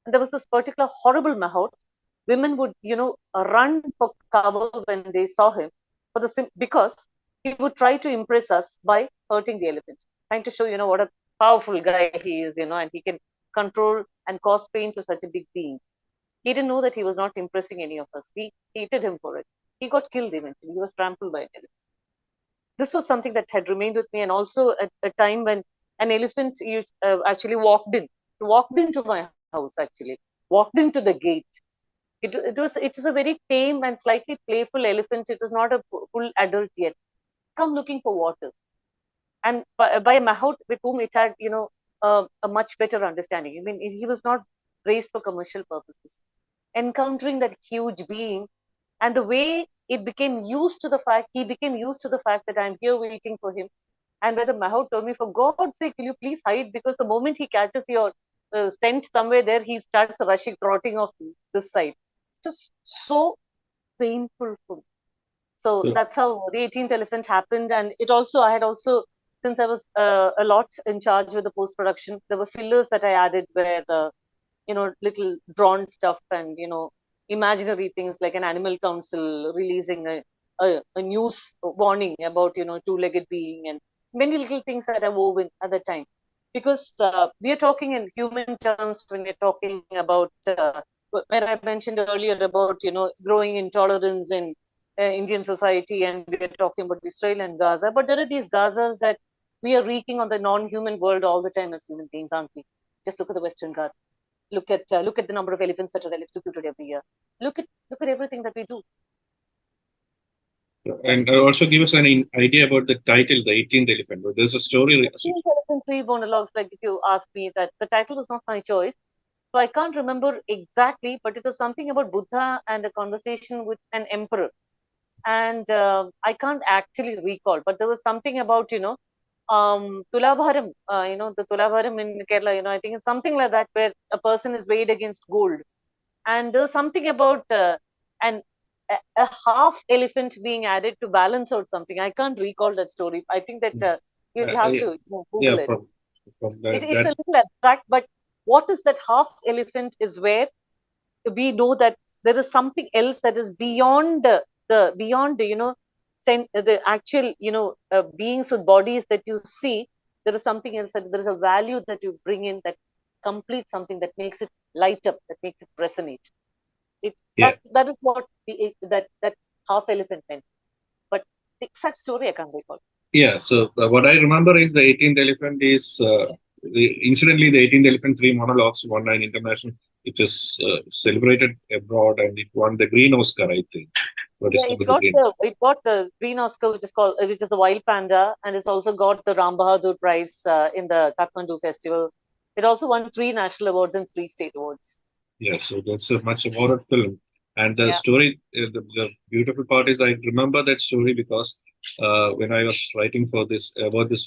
[SPEAKER 2] And there was this particular horrible mahout. Women would, run for cover when they saw him, because he would try to impress us by hurting the elephant, trying to show, what a powerful guy he is, and he can control and cause pain to such a big being. He didn't know that he was not impressing any of us. We hated him for it. He got killed eventually. He was trampled by an elephant. This was something that had remained with me, and also at a time when an elephant actually walked into my house, actually walked into the gate. It was a very tame and slightly playful elephant. It was not a full adult yet. Come looking for water, and by a mahout with whom it had, a much better understanding. I mean, he was not raised for commercial purposes. Encountering that huge being, and the way he became used to the fact that I'm here waiting for him. And where the mahout told me, for God's sake, will you please hide? Because the moment he catches your scent somewhere there, he starts trotting off this side. Just so painful for me. So that's how the 18th elephant happened. And I had also, since I was a lot in charge with the post-production, there were fillers that I added where little drawn stuff and, imaginary things like an animal council releasing a news warning about, two-legged being, and many little things that are woven at the time. Because we are talking in human terms when we're talking about, where I mentioned earlier about, growing intolerance in Indian society, and we are talking about Israel and Gaza. But there are these Gazas that we are wreaking on the non-human world all the time as human beings, aren't we? Just look at the Western Ghats. Look at the number of elephants that are electrocuted every year. Look at everything that we do.
[SPEAKER 1] And also give us an idea about the title, The 18th Elephant. There's a story.
[SPEAKER 2] 18th Elephant, three monologues. Like if you ask me, that the title was not my choice, so I can't remember exactly, but it was something about Buddha and a conversation with an emperor, and I can't actually recall, but there was something about Tulabharam, the Tulabharam in Kerala, I think it's something like that, where a person is weighed against gold. And there's something about an a half elephant being added to balance out something. I can't recall that story. I think that you'll have to Google it.
[SPEAKER 1] From that,
[SPEAKER 2] It's a little abstract, but what is that half elephant is where we know that there is something else that is beyond the actual beings with bodies that you see. There is something else, that there is a value that you bring in that completes something, that makes it light up, that makes it resonate. That is what that half elephant meant, but the exact story I can't recall.
[SPEAKER 1] Yeah, so what I remember is the 18th Elephant is incidentally the 18th Elephant 3 monologues won an international. It is celebrated abroad and it won the Green Oscar, I think.
[SPEAKER 2] It got the Green Oscar, which is the Wild Panda, and it's also got the Ram Bahadur Prize in the Kathmandu Festival. It also won 3 national awards and 3 state awards.
[SPEAKER 1] Yeah, so that's a much awarded film. And the story, the beautiful part is I remember that story because when I was writing about this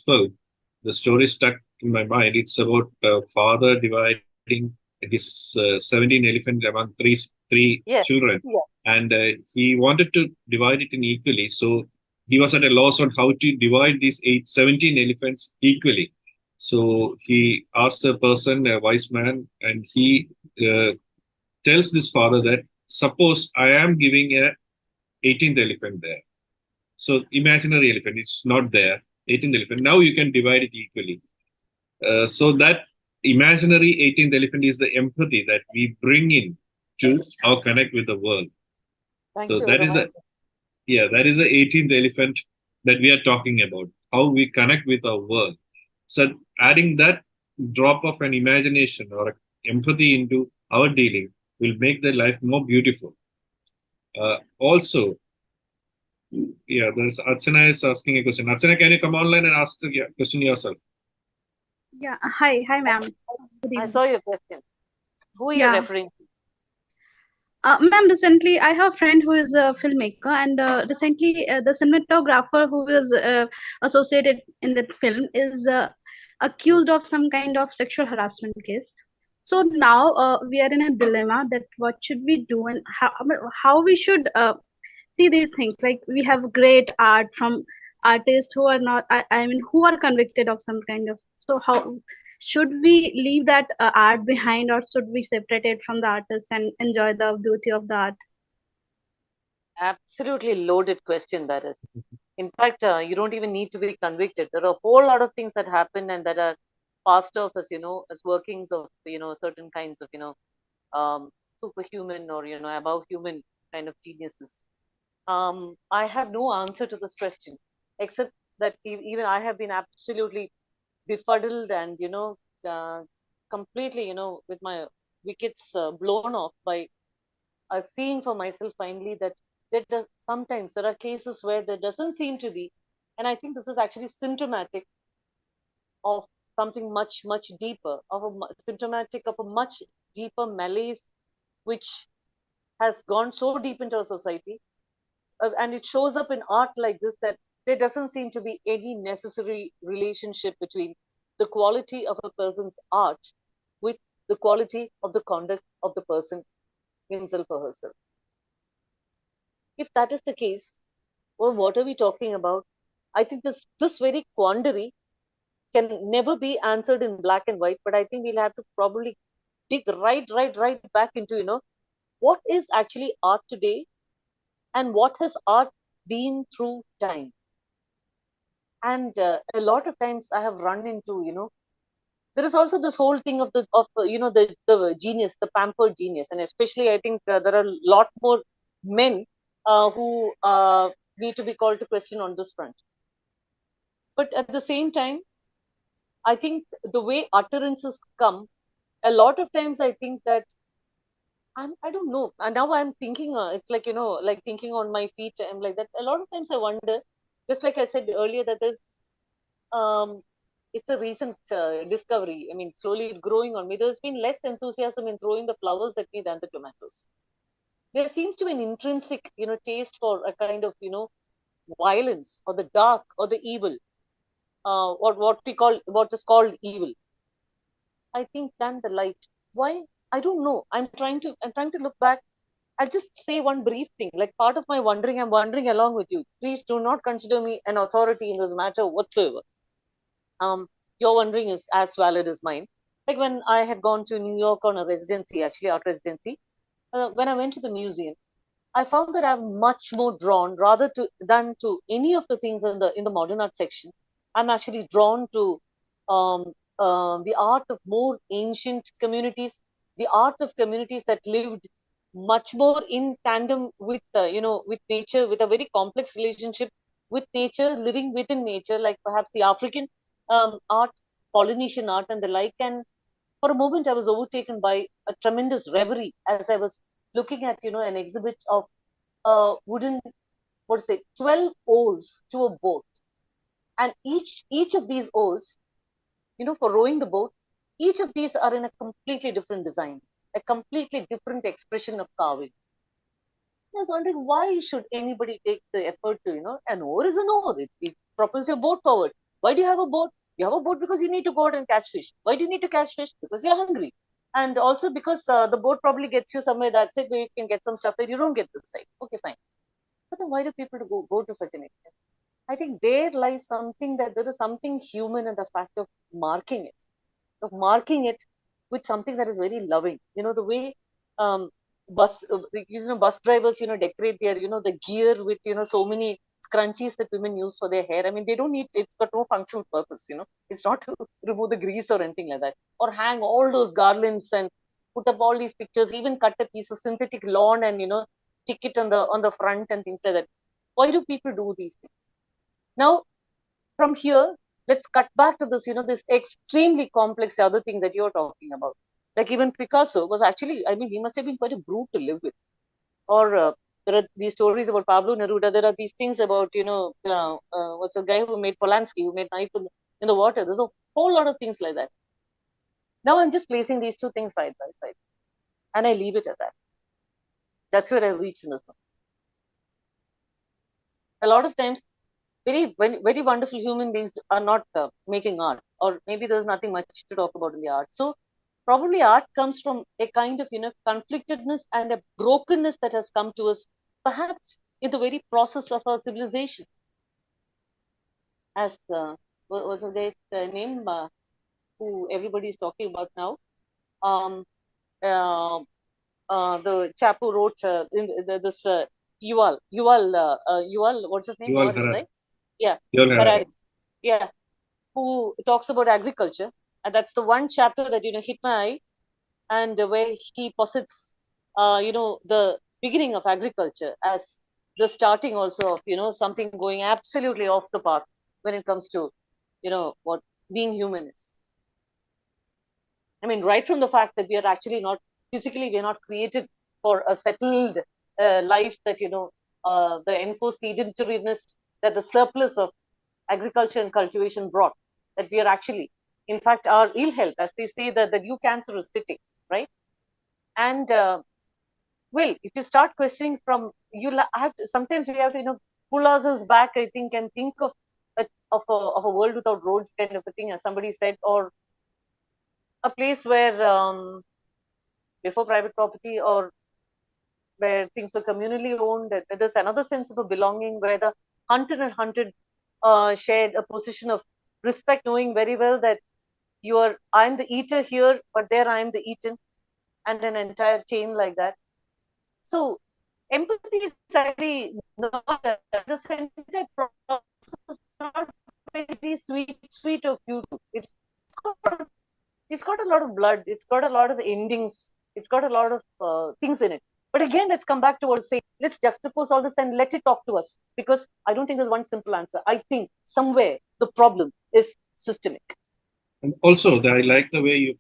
[SPEAKER 1] film, the story stuck in my mind. It's about father dividing his 17 elephant among three children.
[SPEAKER 2] Yeah.
[SPEAKER 1] And he wanted to divide it in equally. So he was at a loss on how to divide these 17 elephants equally. So he asked a person, a wise man, and he tells this father that suppose I am giving a 18th elephant there. So imaginary elephant, it's not there. 18th elephant. Now you can divide it equally. So that imaginary 18th elephant is the empathy that we bring in to our connect with the world. That is the 18th elephant that we are talking about. How we connect with our world. So adding that drop of an imagination or empathy into our dealing will make the life more beautiful. Also, there's Archana is asking a question. Archana, can you come online and ask the question yourself?
[SPEAKER 5] Yeah, hi ma'am.
[SPEAKER 2] I saw your question. Who are you referring to?
[SPEAKER 5] Ma'am, recently I have a friend who is a filmmaker, and recently the cinematographer who is associated in that film is accused of some kind of sexual harassment case. So now we are in a dilemma that what should we do, and how we should see these things. Like, we have great art from artists who are not, I mean, who are convicted of some kind of. So how should we leave that art behind, or should we separate it from the artist and enjoy the beauty of the art?
[SPEAKER 2] Absolutely loaded question, that is. In fact, you don't even need to be convicted. There are a whole lot of things that happen and that are passed off as, as workings of, certain kinds of, superhuman or, above human kind of geniuses. I have no answer to this question, except that even I have been absolutely befuddled and, completely, with my wickets blown off by seeing for myself finally that sometimes there are cases where there doesn't seem to be, and I think this is actually symptomatic of something much, much deeper, symptomatic of a much deeper malaise, which has gone so deep into our society, and it shows up in art like this, that there doesn't seem to be any necessary relationship between the quality of a person's art with the quality of the conduct of the person himself or herself. If that is the case, well, what are we talking about? I think this very quandary can never be answered in black and white, but I think we'll have to probably dig right back into, what is actually art today and what has art been through time. And a lot of times I have run into, there is also this whole thing of the genius, the pampered genius, and especially I think there are a lot more men who need to be called to question on this front. But at the same time, I think the way utterances come, a lot of times I think that I don't know. And now I'm thinking, it's like, like thinking on my feet. I'm like that. A lot of times I wonder, just like I said earlier, that there's, um, it's a recent discovery. I mean, slowly growing on me. There's been less enthusiasm in throwing the flowers at me than the tomatoes. There seems to be an intrinsic, taste for a kind of, violence or the dark or the evil, or what is called evil. I think than the light. Why? I don't know. I'm trying to look back. I'll just say one brief thing. Like part of my wondering, I'm wondering along with you. Please do not consider me an authority in this matter whatsoever. Um, your wondering is as valid as mine. Like when I had gone to New York on a residency, actually art residency, when I went to the museum, I found that I'm much more drawn rather to than to any of the things in the modern art section. I'm actually drawn to the art of more ancient communities, the art of communities that lived much more in tandem with with nature, with a very complex relationship with nature, living within nature, like perhaps the African art, Polynesian art, and the like. And for a moment, I was overtaken by a tremendous reverie as I was looking at an exhibit of wooden, what to say, 12 oars to a boat, and each of these oars, for rowing the boat, each of these are in a completely different design, a completely different expression of carving. I was wondering, why should anybody take the effort to, an oar is an oar. It propels your boat forward. Why do you have a boat? You have a boat because you need to go out and catch fish. Why do you need to catch fish? Because you're hungry. And also because the boat probably gets you somewhere that's it, where you can get some stuff that you don't get this side. Okay, fine. But then why do people go to such an extent? I think there lies something, that there is something human in the fact of marking it with something that is very loving. The way um, bus drivers, decorate their, the gear with, so many scrunchies that women use for their hair. I mean, they don't need, it's got no functional purpose, it's not to remove the grease or anything like that. Or hang all those garlands and put up all these pictures, even cut a piece of synthetic lawn and, stick it on the front and things like that. Why do people do these things? Now, from here, let's cut back to this, this extremely complex other thing that you're talking about. Like even Picasso was actually, I mean, he must have been quite a brute to live with. Or there are these stories about Pablo Neruda. There are these things about, what's the guy who made Polanski, who made Knife in the Water. There's a whole lot of things like that. Now I'm just placing these two things side by side. And I leave it at that. That's where I've reached in this one. A lot of times, very wonderful human beings are not making art, or maybe there's nothing much to talk about in the art. So probably art comes from a kind of conflictedness and a brokenness that has come to us, perhaps in the very process of our civilization. As what was the name who everybody is talking about now? Um, uh, the chap who wrote this Yuval, what's his name?
[SPEAKER 1] Yuval
[SPEAKER 2] Noah,
[SPEAKER 1] Harari.
[SPEAKER 2] right? Yeah,
[SPEAKER 1] Yuval Harari.
[SPEAKER 2] Harari. Yeah, who talks about agriculture, and that's the one chapter that hit my eye, and where he posits, the beginning of agriculture as the starting also of something going absolutely off the path when it comes to what being human is. I mean, right from the fact that we are actually not physically, we are not created for a settled life, that the enforced sedentariness, that the surplus of agriculture and cultivation brought, that we are actually, in fact, our ill health, as they say, that the new cancer is sitting, right? And well, if you start questioning from, sometimes we have to, pull ourselves back, I think, and think of a world without roads kind of a thing, as somebody said, or a place where before private property, or where things were communally owned, there's another sense of a belonging, where the hunted and hunted shared a position of respect, knowing very well that I'm the eater here, but there I am the eaten. and an entire chain like that. So empathy is actually not this entire process is not very sweet or cute. Got, it's got a lot of blood. It's got a lot of endings. It's got a lot of things in it. But again, let's come back to what I say. Let's juxtapose all this and let it talk to us. Because I don't think there's one simple answer. I think somewhere the problem is systemic.
[SPEAKER 1] And also, I like the way you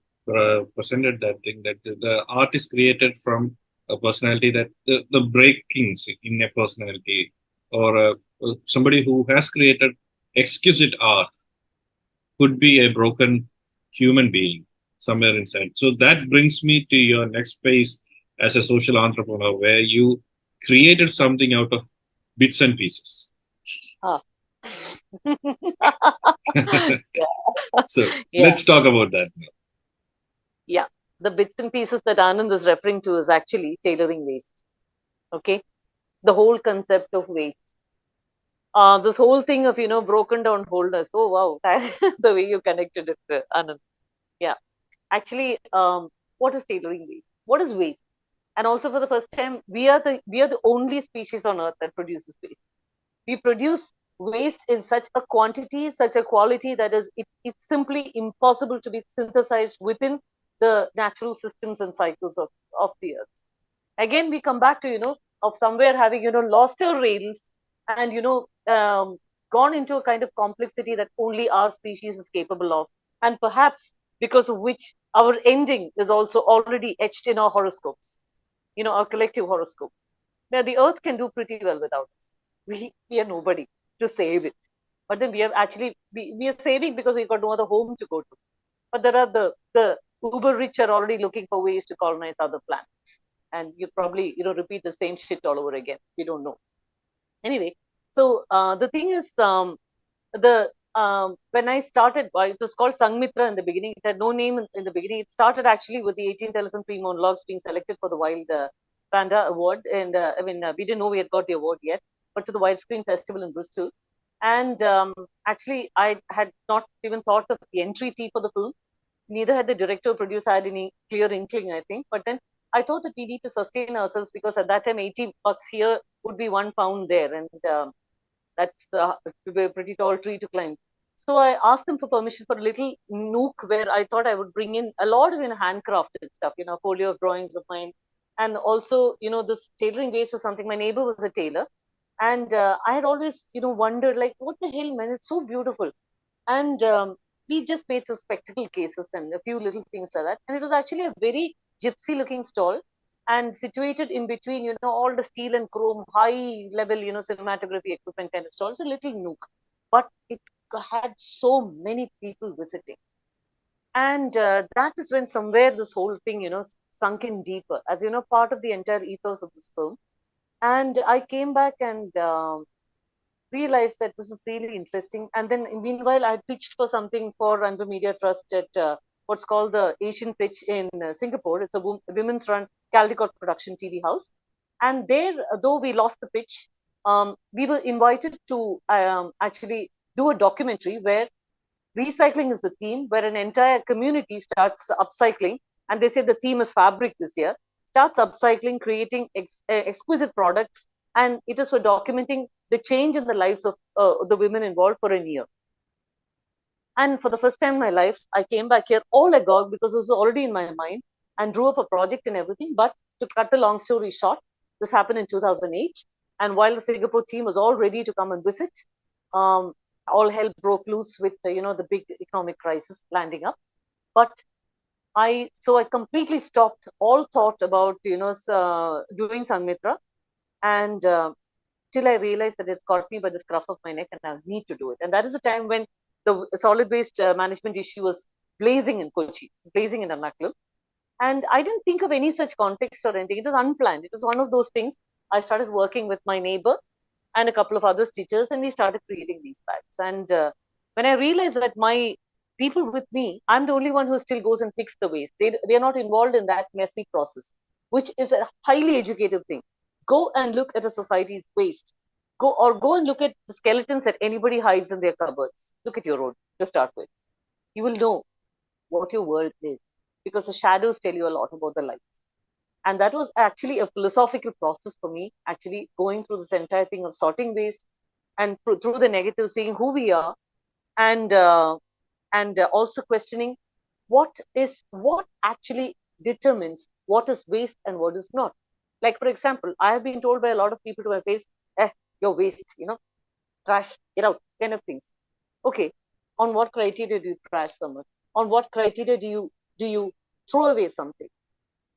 [SPEAKER 1] presented that thing, that the art is created from a personality, that the breakings in a personality, or somebody who has created exquisite art could be a broken human being somewhere inside. So that brings me to your next phase as a social entrepreneur, where you created something out of bits and pieces.
[SPEAKER 2] Ah.
[SPEAKER 1] So let's talk about that now.
[SPEAKER 2] Yeah, the bits and pieces that Anand is referring to is actually tailoring waste. Okay, the whole concept of waste. This whole thing of broken down wholeness. Oh wow, the way you connected it, Anand. Yeah, actually, what is tailoring waste? What is waste? And also, for the first time, we are the only species on Earth that produces waste. We produce waste in such a quantity, such a quality that it's simply impossible to be synthesized within the natural systems and cycles of the earth. Again, we come back to of somewhere having lost our rails and gone into a kind of complexity that only our species is capable of, and perhaps because of which our ending is also already etched in our horoscopes, our collective horoscope. Now, the earth can do pretty well without us. We are nobody to save it. But then we have actually, we are saving because we've got no other home to go to. But there are the uber rich are already looking for ways to colonize other planets. And you probably, repeat the same shit all over again. We don't know. Anyway, so the thing is, when I started, it was called Sangmitra in the beginning. It had no name in the beginning. It started actually with the 18th Elephant Free Monologues being selected for the Wild Panda Award. And we didn't know we had got the award yet, but to the Wild Screen Festival in Bristol. And actually, I had not even thought of the entry fee for the film. Neither had the director or producer had any clear inkling, I think. But then I thought that we need to sustain ourselves, because at that time, $80 here would be £1 there. And that's a pretty tall tree to climb. So I asked them for permission for a little nook where I thought I would bring in a lot of handcrafted stuff, folio drawings of mine. And also, this tailoring waste was something. My neighbor was a tailor. And I had always, wondered, like, what the hell, man? It's so beautiful. And we just made some spectacle cases and a few little things like that. And it was actually a very gypsy looking stall, and situated in between, all the steel and chrome, high level, cinematography equipment kind of stalls, a little nook. But it had so many people visiting. And that is when somewhere this whole thing, sunk in deeper as, part of the entire ethos of this film. And I came back and realized that this is really interesting. And then meanwhile, I pitched for something for Randu Media Trust at what's called the Asian Pitch in Singapore. It's a women's run Caldecott production TV house. And there, though we lost the pitch, we were invited to actually do a documentary where recycling is the theme, where an entire community starts upcycling. And they say the theme is fabric this year, starts upcycling, creating exquisite products. And it is for documenting the change in the lives of the women involved for a year. And for the first time in my life, I came back here all agog, because it was already in my mind, and drew up a project and everything. But to cut the long story short, this happened in 2008. And while the Singapore team was all ready to come and visit, all hell broke loose with the big economic crisis landing up. But I completely stopped all thought about doing Sangmitra, and till I realized that it's caught me by the scruff of my neck and I need to do it. And that is the time when the solid waste management issue was blazing in Kochi, blazing in Ernakulam. And I didn't think of any such context or anything. It was unplanned. It was one of those things. I started working with my neighbor and a couple of other stitchers, and we started creating these bags. And when I realized that my people with me, I'm the only one who still goes and picks the waste. They're not involved in that messy process, which is a highly educative thing. Go and look at a society's waste. Go and look at the skeletons that anybody hides in their cupboards. Look at your own to start with. You will know what your world is, because the shadows tell you a lot about the light. And that was actually a philosophical process for me, actually going through this entire thing of sorting waste and through the negative, seeing who we are, and also questioning what actually determines what is waste and what is not. Like, for example, I have been told by a lot of people to my face, you're waste, trash, get out, kind of things. Okay, on what criteria do you trash someone? On what criteria do you throw away something?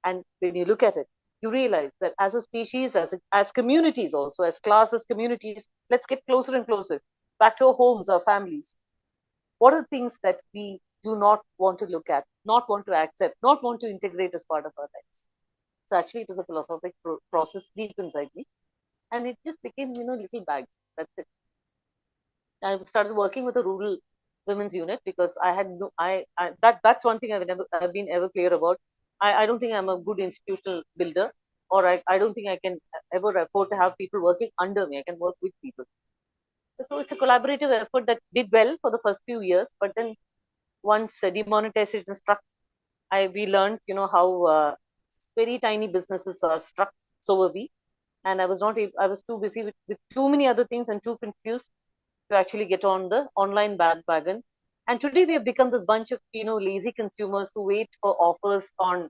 [SPEAKER 2] And when you look at it, you realize that as a species, as communities, also as classes, communities, let's get closer and closer back to our homes, our families. What are things that we do not want to look at, not want to accept, not want to integrate as part of our lives? So actually, it was a philosophical process deep inside me, and it just became, little bag. That's it. I started working with a rural women's unit because I had no, that's one thing I've been ever clear about. I don't think I'm a good institutional builder, or I don't think I can ever afford to have people working under me. I can work with people. So it's a collaborative effort that did well for the first few years, but then once demonetization struck, we learned, how very tiny businesses are struck. So were we, and I was not. I was too busy with too many other things and too confused to actually get on the online bandwagon. And today we have become this bunch of lazy consumers who wait for offers on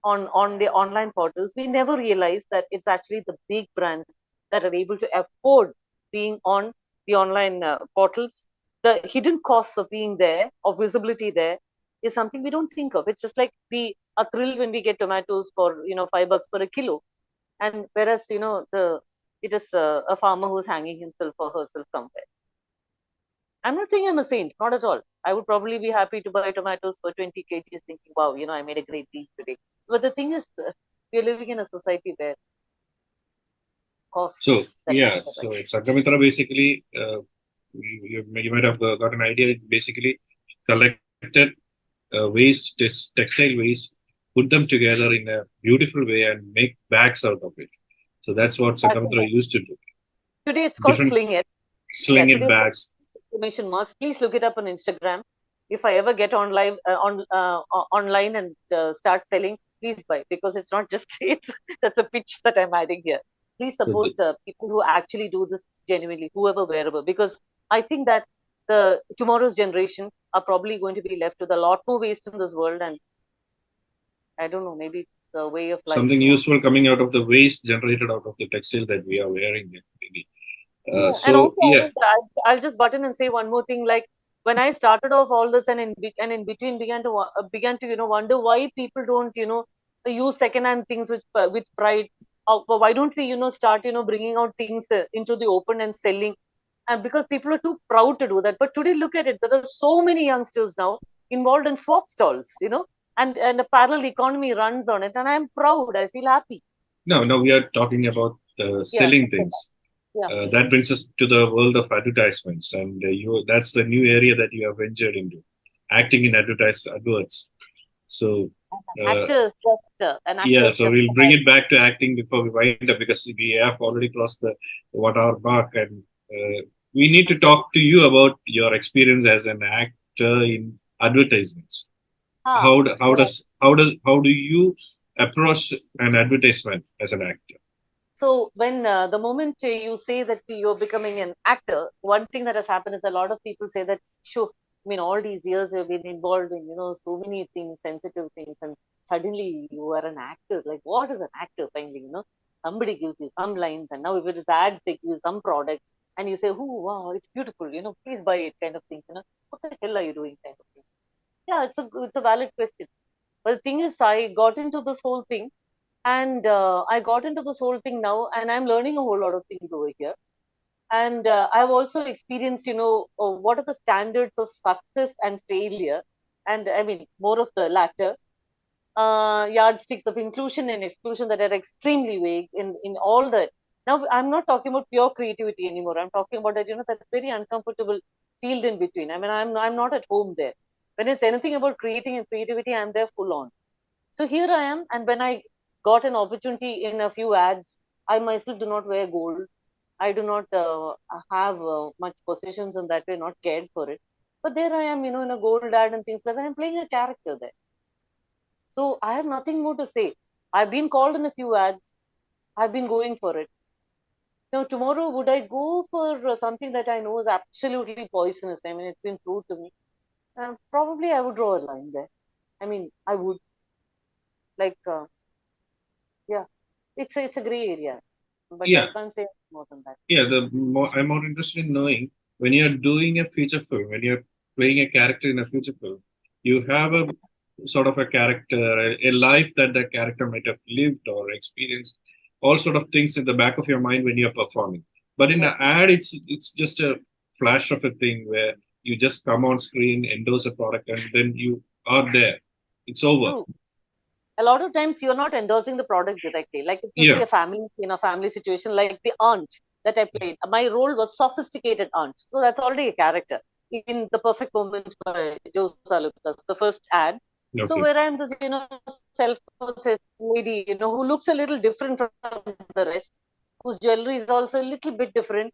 [SPEAKER 2] the online portals. We never realize that it's actually the big brands that are able to afford being on the online portals. The hidden costs of being there, of visibility there, is something we don't think of. It's just like we are thrilled when we get tomatoes for $5 for a kilo, and whereas the it is a farmer who's hanging himself or herself somewhere. I'm not saying I'm a saint, not at all. I would probably be happy to buy tomatoes for 20 kgs, thinking, wow, I made a great deal today. But the thing is, we're living in a society where costs.
[SPEAKER 1] So Sangamitra basically, you might have got an idea. Basically, collected textile waste, put them together in a beautiful way, and make bags out of it. So that's what Sangamitra used to do.
[SPEAKER 2] Today it's called Sling It.
[SPEAKER 1] Sling It bags.
[SPEAKER 2] Exclamation marks. Please look it up on Instagram. If I ever get online and start selling, please buy, because it's not just that's a pitch that I'm adding here. Please support people who actually do this genuinely, whoever, wherever, because I think that the tomorrow's generation are probably going to be left with a lot more waste in this world, and I don't know, maybe it's a way of life.
[SPEAKER 1] Something useful coming out of the waste generated out of the textile that we are wearing, maybe.
[SPEAKER 2] And also, I'll just button and say one more thing. Like, when I started off all this, and in between began to wonder why people don't use secondhand things with pride. Why don't we start bringing out things into the open and selling? And because people are too proud to do that. But today, look at it. There are so many youngsters now involved in swap stalls. And a parallel economy runs on it, and I'm proud. I feel happy.
[SPEAKER 1] No, we are talking about selling things.
[SPEAKER 2] Yeah.
[SPEAKER 1] That brings us to the world of advertisements, and that's the new area that you have ventured into, acting in adverts. So
[SPEAKER 2] actors,
[SPEAKER 1] so we'll bring it back to acting before we wind up, because we have already crossed the 1 hour mark, and we need to talk to you about your experience as an actor in advertisements. How do you approach an advertisement as an actor?
[SPEAKER 2] So when the moment you say that you're becoming an actor, one thing that has happened is a lot of people say that, sure, I mean, all these years you've been involved in, so many things, sensitive things, and suddenly you are an actor. Like, what is an actor finally? Somebody gives you some lines, and now if it is ads, they give you some product, and you say, oh, wow, it's beautiful, please buy it, kind of thing. What the hell are you doing, kind of thing? Yeah, it's a valid question. But the thing is, I got into this whole thing. And I got into this whole thing now, and I'm learning a whole lot of things over here. And I've also experienced, what are the standards of success and failure, and I mean more of the latter. Yardsticks of inclusion and exclusion that are extremely vague in all that. Now, I'm not talking about pure creativity anymore. I'm talking about that, that very uncomfortable field in between. I mean, I'm not at home there. When it's anything about creating and creativity, I'm there full on. So here I am, and when I got an opportunity in a few ads, I myself do not wear gold. I do not have much possessions in that way, not cared for it. But there I am, in a gold ad and things like that. I'm playing a character there. So I have nothing more to say. I've been called in a few ads. I've been going for it. Now, tomorrow, would I go for something that I know is absolutely poisonous? I mean, it's been proved to me. Probably I would draw a line there. I mean, I would like, yeah, it's a gray area, but I
[SPEAKER 1] Yeah,
[SPEAKER 2] can't say more than that.
[SPEAKER 1] yeah. I'm more interested in knowing when you're doing a feature film, when you're playing a character in a feature film, you have a sort of a character, a life that the character might have lived or experienced, all sort of things in the back of your mind when you're performing. But in
[SPEAKER 2] Yeah,
[SPEAKER 1] an ad, it's just a flash of a thing where you just come on screen, endorse a product, and then you are there. It's over.
[SPEAKER 2] true. A lot of times you're not endorsing the product directly. Like if you see
[SPEAKER 1] Yeah.
[SPEAKER 2] a family in a family situation, like the aunt that I played, my role was sophisticated aunt. So that's already a character in The Perfect Moment by Joe Salukas, the first ad. So
[SPEAKER 1] Okay.
[SPEAKER 2] where I'm this, self-possessed lady, who looks a little different from the rest, whose jewelry is also a little bit different,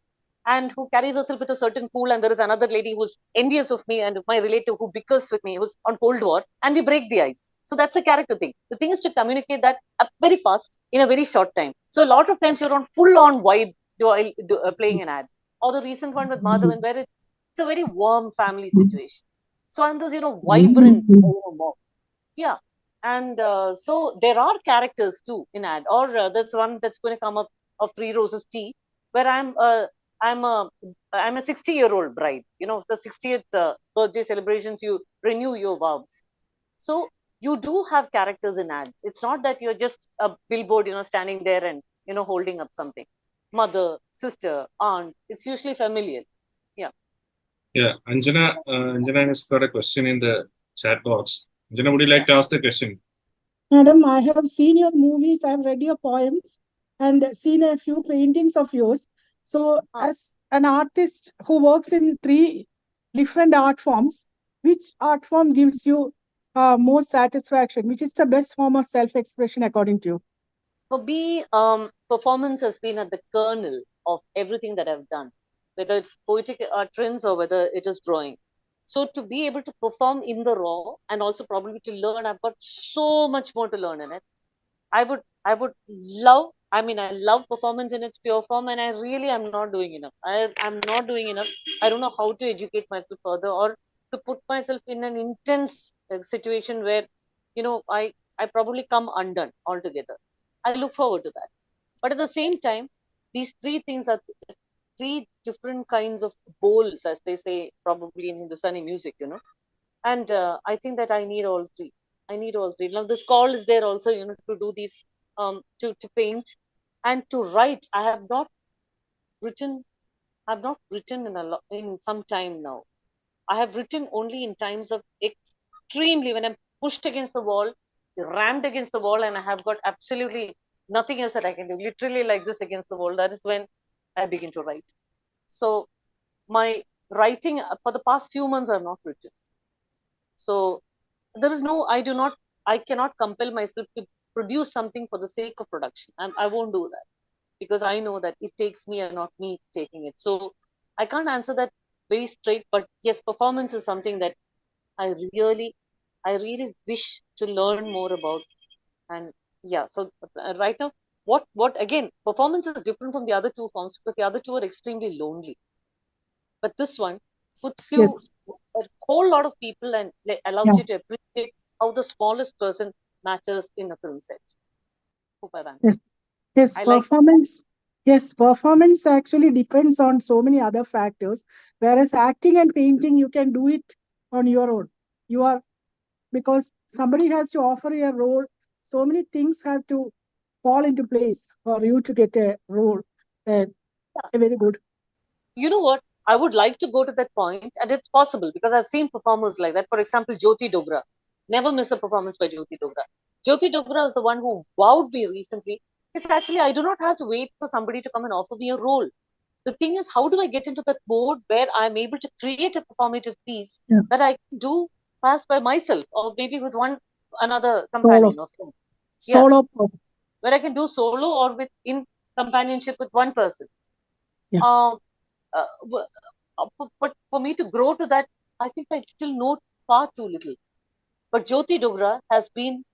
[SPEAKER 2] and who carries herself with a certain cool. And there is another lady who's envious of me, and my relative who bickers with me, who's on Cold War, and we break the ice. So that's a character thing. The thing is to communicate that very fast in a very short time. So a lot of times you're on full on vibe playing an ad. Or the recent one with Madhavan, where it's a very warm family situation. So I'm this, vibrant mom. Yeah. And so there are characters too in ad. Or there's one that's going to come up of Three Roses Tea, where I'm a I'm a 60-year-old bride. The 60th birthday celebrations, you renew your vows. So you do have characters in ads. It's not that you're just a billboard, standing there and holding up something. Mother, sister, aunt. It's usually familial. Yeah.
[SPEAKER 1] Yeah. Anjana has got a question in the chat box. Anjana, would you
[SPEAKER 2] Yeah.
[SPEAKER 1] like to ask the question?
[SPEAKER 6] Madam, I have seen your movies, I have read your poems, and seen a few paintings of yours. So, as an artist who works in 3 different art forms, which art form gives you more satisfaction? Which is the best form of self-expression according to you?
[SPEAKER 2] For me, performance has been at the kernel of everything that I've done, whether it's poetic utterance or whether it is drawing. So to be able to perform in the raw and also probably to learn, I've got so much more to learn in it. I would love, I mean, I love performance in its pure form, and I really am not doing enough. I'm not doing enough. I don't know how to educate myself further or to put myself in an intense situation where, I probably come undone altogether. I look forward to that. But at the same time, these three things are three different kinds of bowls, as they say, probably in Hindustani music. And I think that I need all three. I need all three. Now this call is there also, to do these, to paint and to write. Written. I've not written in some time now. I have written only in times of extremely, when I'm pushed against the wall, rammed against the wall, and I have got absolutely nothing else that I can do. Literally like this against the wall. That is when I begin to write. So my writing for the past few months I've not written. So there is no, I cannot compel myself to produce something for the sake of production. I won't do that because I know that it takes me and not me taking it. So I can't answer that very straight, but yes, performance is something that I really, I really wish to learn more about. And yeah, so right now, what again, performance is different from the other two forms because the other two are extremely lonely. But this one puts you
[SPEAKER 6] Yes.
[SPEAKER 2] a whole lot of people and allows
[SPEAKER 6] Yeah.
[SPEAKER 2] you to appreciate how the smallest person matters in a film set. Hope I've answered.
[SPEAKER 6] Yes. Yes.
[SPEAKER 2] I like
[SPEAKER 6] Performance. Yes, performance actually depends on so many other factors. Whereas acting and painting, you can do it on your own. You are, because somebody has to offer you a role. So many things have to fall into place for you to get a role. Very good.
[SPEAKER 2] you know what? I would like to go to that point, and it's possible because I've seen performers like that. For example, Jyoti Dogra. Never miss a performance by Jyoti Dogra. Jyoti Dogra is the one who wowed me recently. It's actually, I do not have to wait for somebody to come and offer me a role. The thing is, how do I get into that mode where I'm able to create a performative piece
[SPEAKER 6] Yeah.
[SPEAKER 2] that I can do fast by myself or maybe with another
[SPEAKER 6] Solo.
[SPEAKER 2] companion or friend? Yeah,
[SPEAKER 6] Solo.
[SPEAKER 2] where I can do solo or in companionship with one person.
[SPEAKER 6] Yeah.
[SPEAKER 2] But for me to grow to that, I think I still know far too little. But Jyoti Dogra has been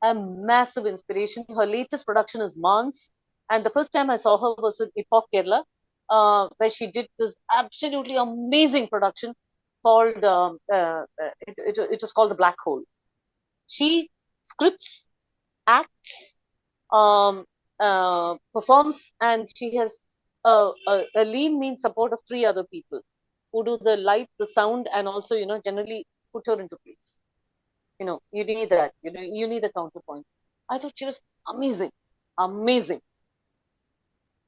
[SPEAKER 2] a massive inspiration. Her latest production is Mons, and the first time I saw her was in Epoch Kerala, where she did this absolutely amazing production called, it was called The Black Hole. She scripts, acts, performs, and she has a lean mean support of 3 other people who do the light, the sound, and also, generally put her into place. You need that. You need a counterpoint. I thought she was amazing. Amazing.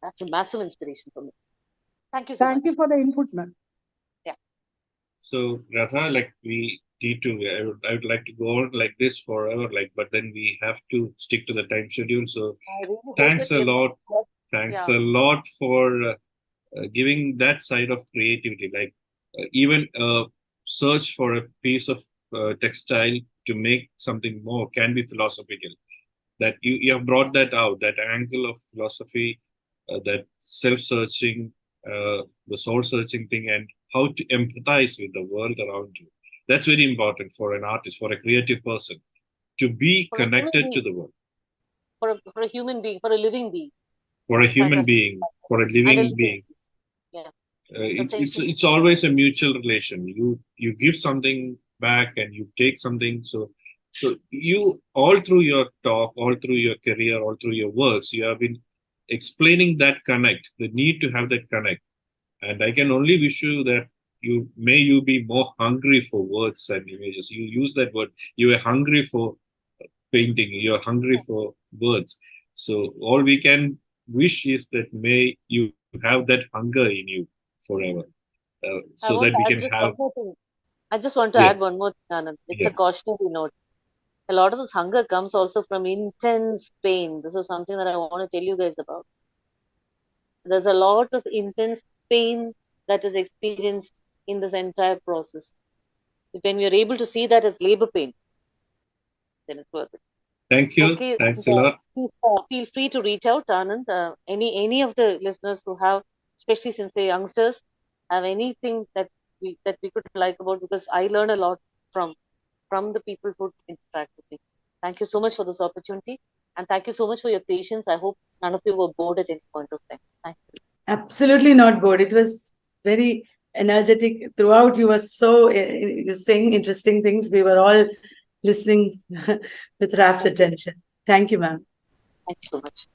[SPEAKER 2] That's a massive inspiration for me. Thank you so
[SPEAKER 6] Thank
[SPEAKER 2] much.
[SPEAKER 6] you for the input, ma'am.
[SPEAKER 1] So Radha, like we need to, I would like to go on like this forever, but then we have to stick to the time schedule. So
[SPEAKER 2] I really hope
[SPEAKER 1] thanks
[SPEAKER 2] that
[SPEAKER 1] a lot. Thanks a lot for giving that side of creativity, even search for a piece of textile to make something more can be philosophical. That you have brought that out, that angle of philosophy, that self-searching, the soul-searching thing, and how to empathize with the world around you. That's very important for an artist, for a creative person, to be connected to the world.
[SPEAKER 2] For a human being, for a living being.
[SPEAKER 1] For a human being, for a living being.
[SPEAKER 2] Yeah.
[SPEAKER 1] It's always a mutual relation. You give something back and you take something. So you, all through your talk, all through your career, all through your works, you have been explaining that connect, the need to have that connect. And I can only wish you that you be more hungry for words and images. You use that word. You are hungry for painting. You are hungry for words. So all we can wish is that may you have that hunger in you forever, so that we can have.
[SPEAKER 2] I just want to add one more thing, Anand. It's a cautionary note. A lot of this hunger comes also from intense pain. This is something that I want to tell you guys about. There's a lot of intense pain that is experienced in this entire process. When we are able to see that as labor pain, then it's worth it.
[SPEAKER 1] Thank you.
[SPEAKER 2] Okay.
[SPEAKER 1] Thanks a lot.
[SPEAKER 2] Feel free to reach out, Anand. Any of the listeners who have, especially since they're youngsters, have anything that we could like about, because I learned a lot from the people who interact with me. Thank you so much for this opportunity, and thank you so much for your patience. I hope none of you were bored at any point of time. Thank you.
[SPEAKER 3] Absolutely not bored. It was very energetic throughout. You were so saying interesting things. We were all listening with rapt attention. Thank you, ma'am.
[SPEAKER 2] Thanks so much.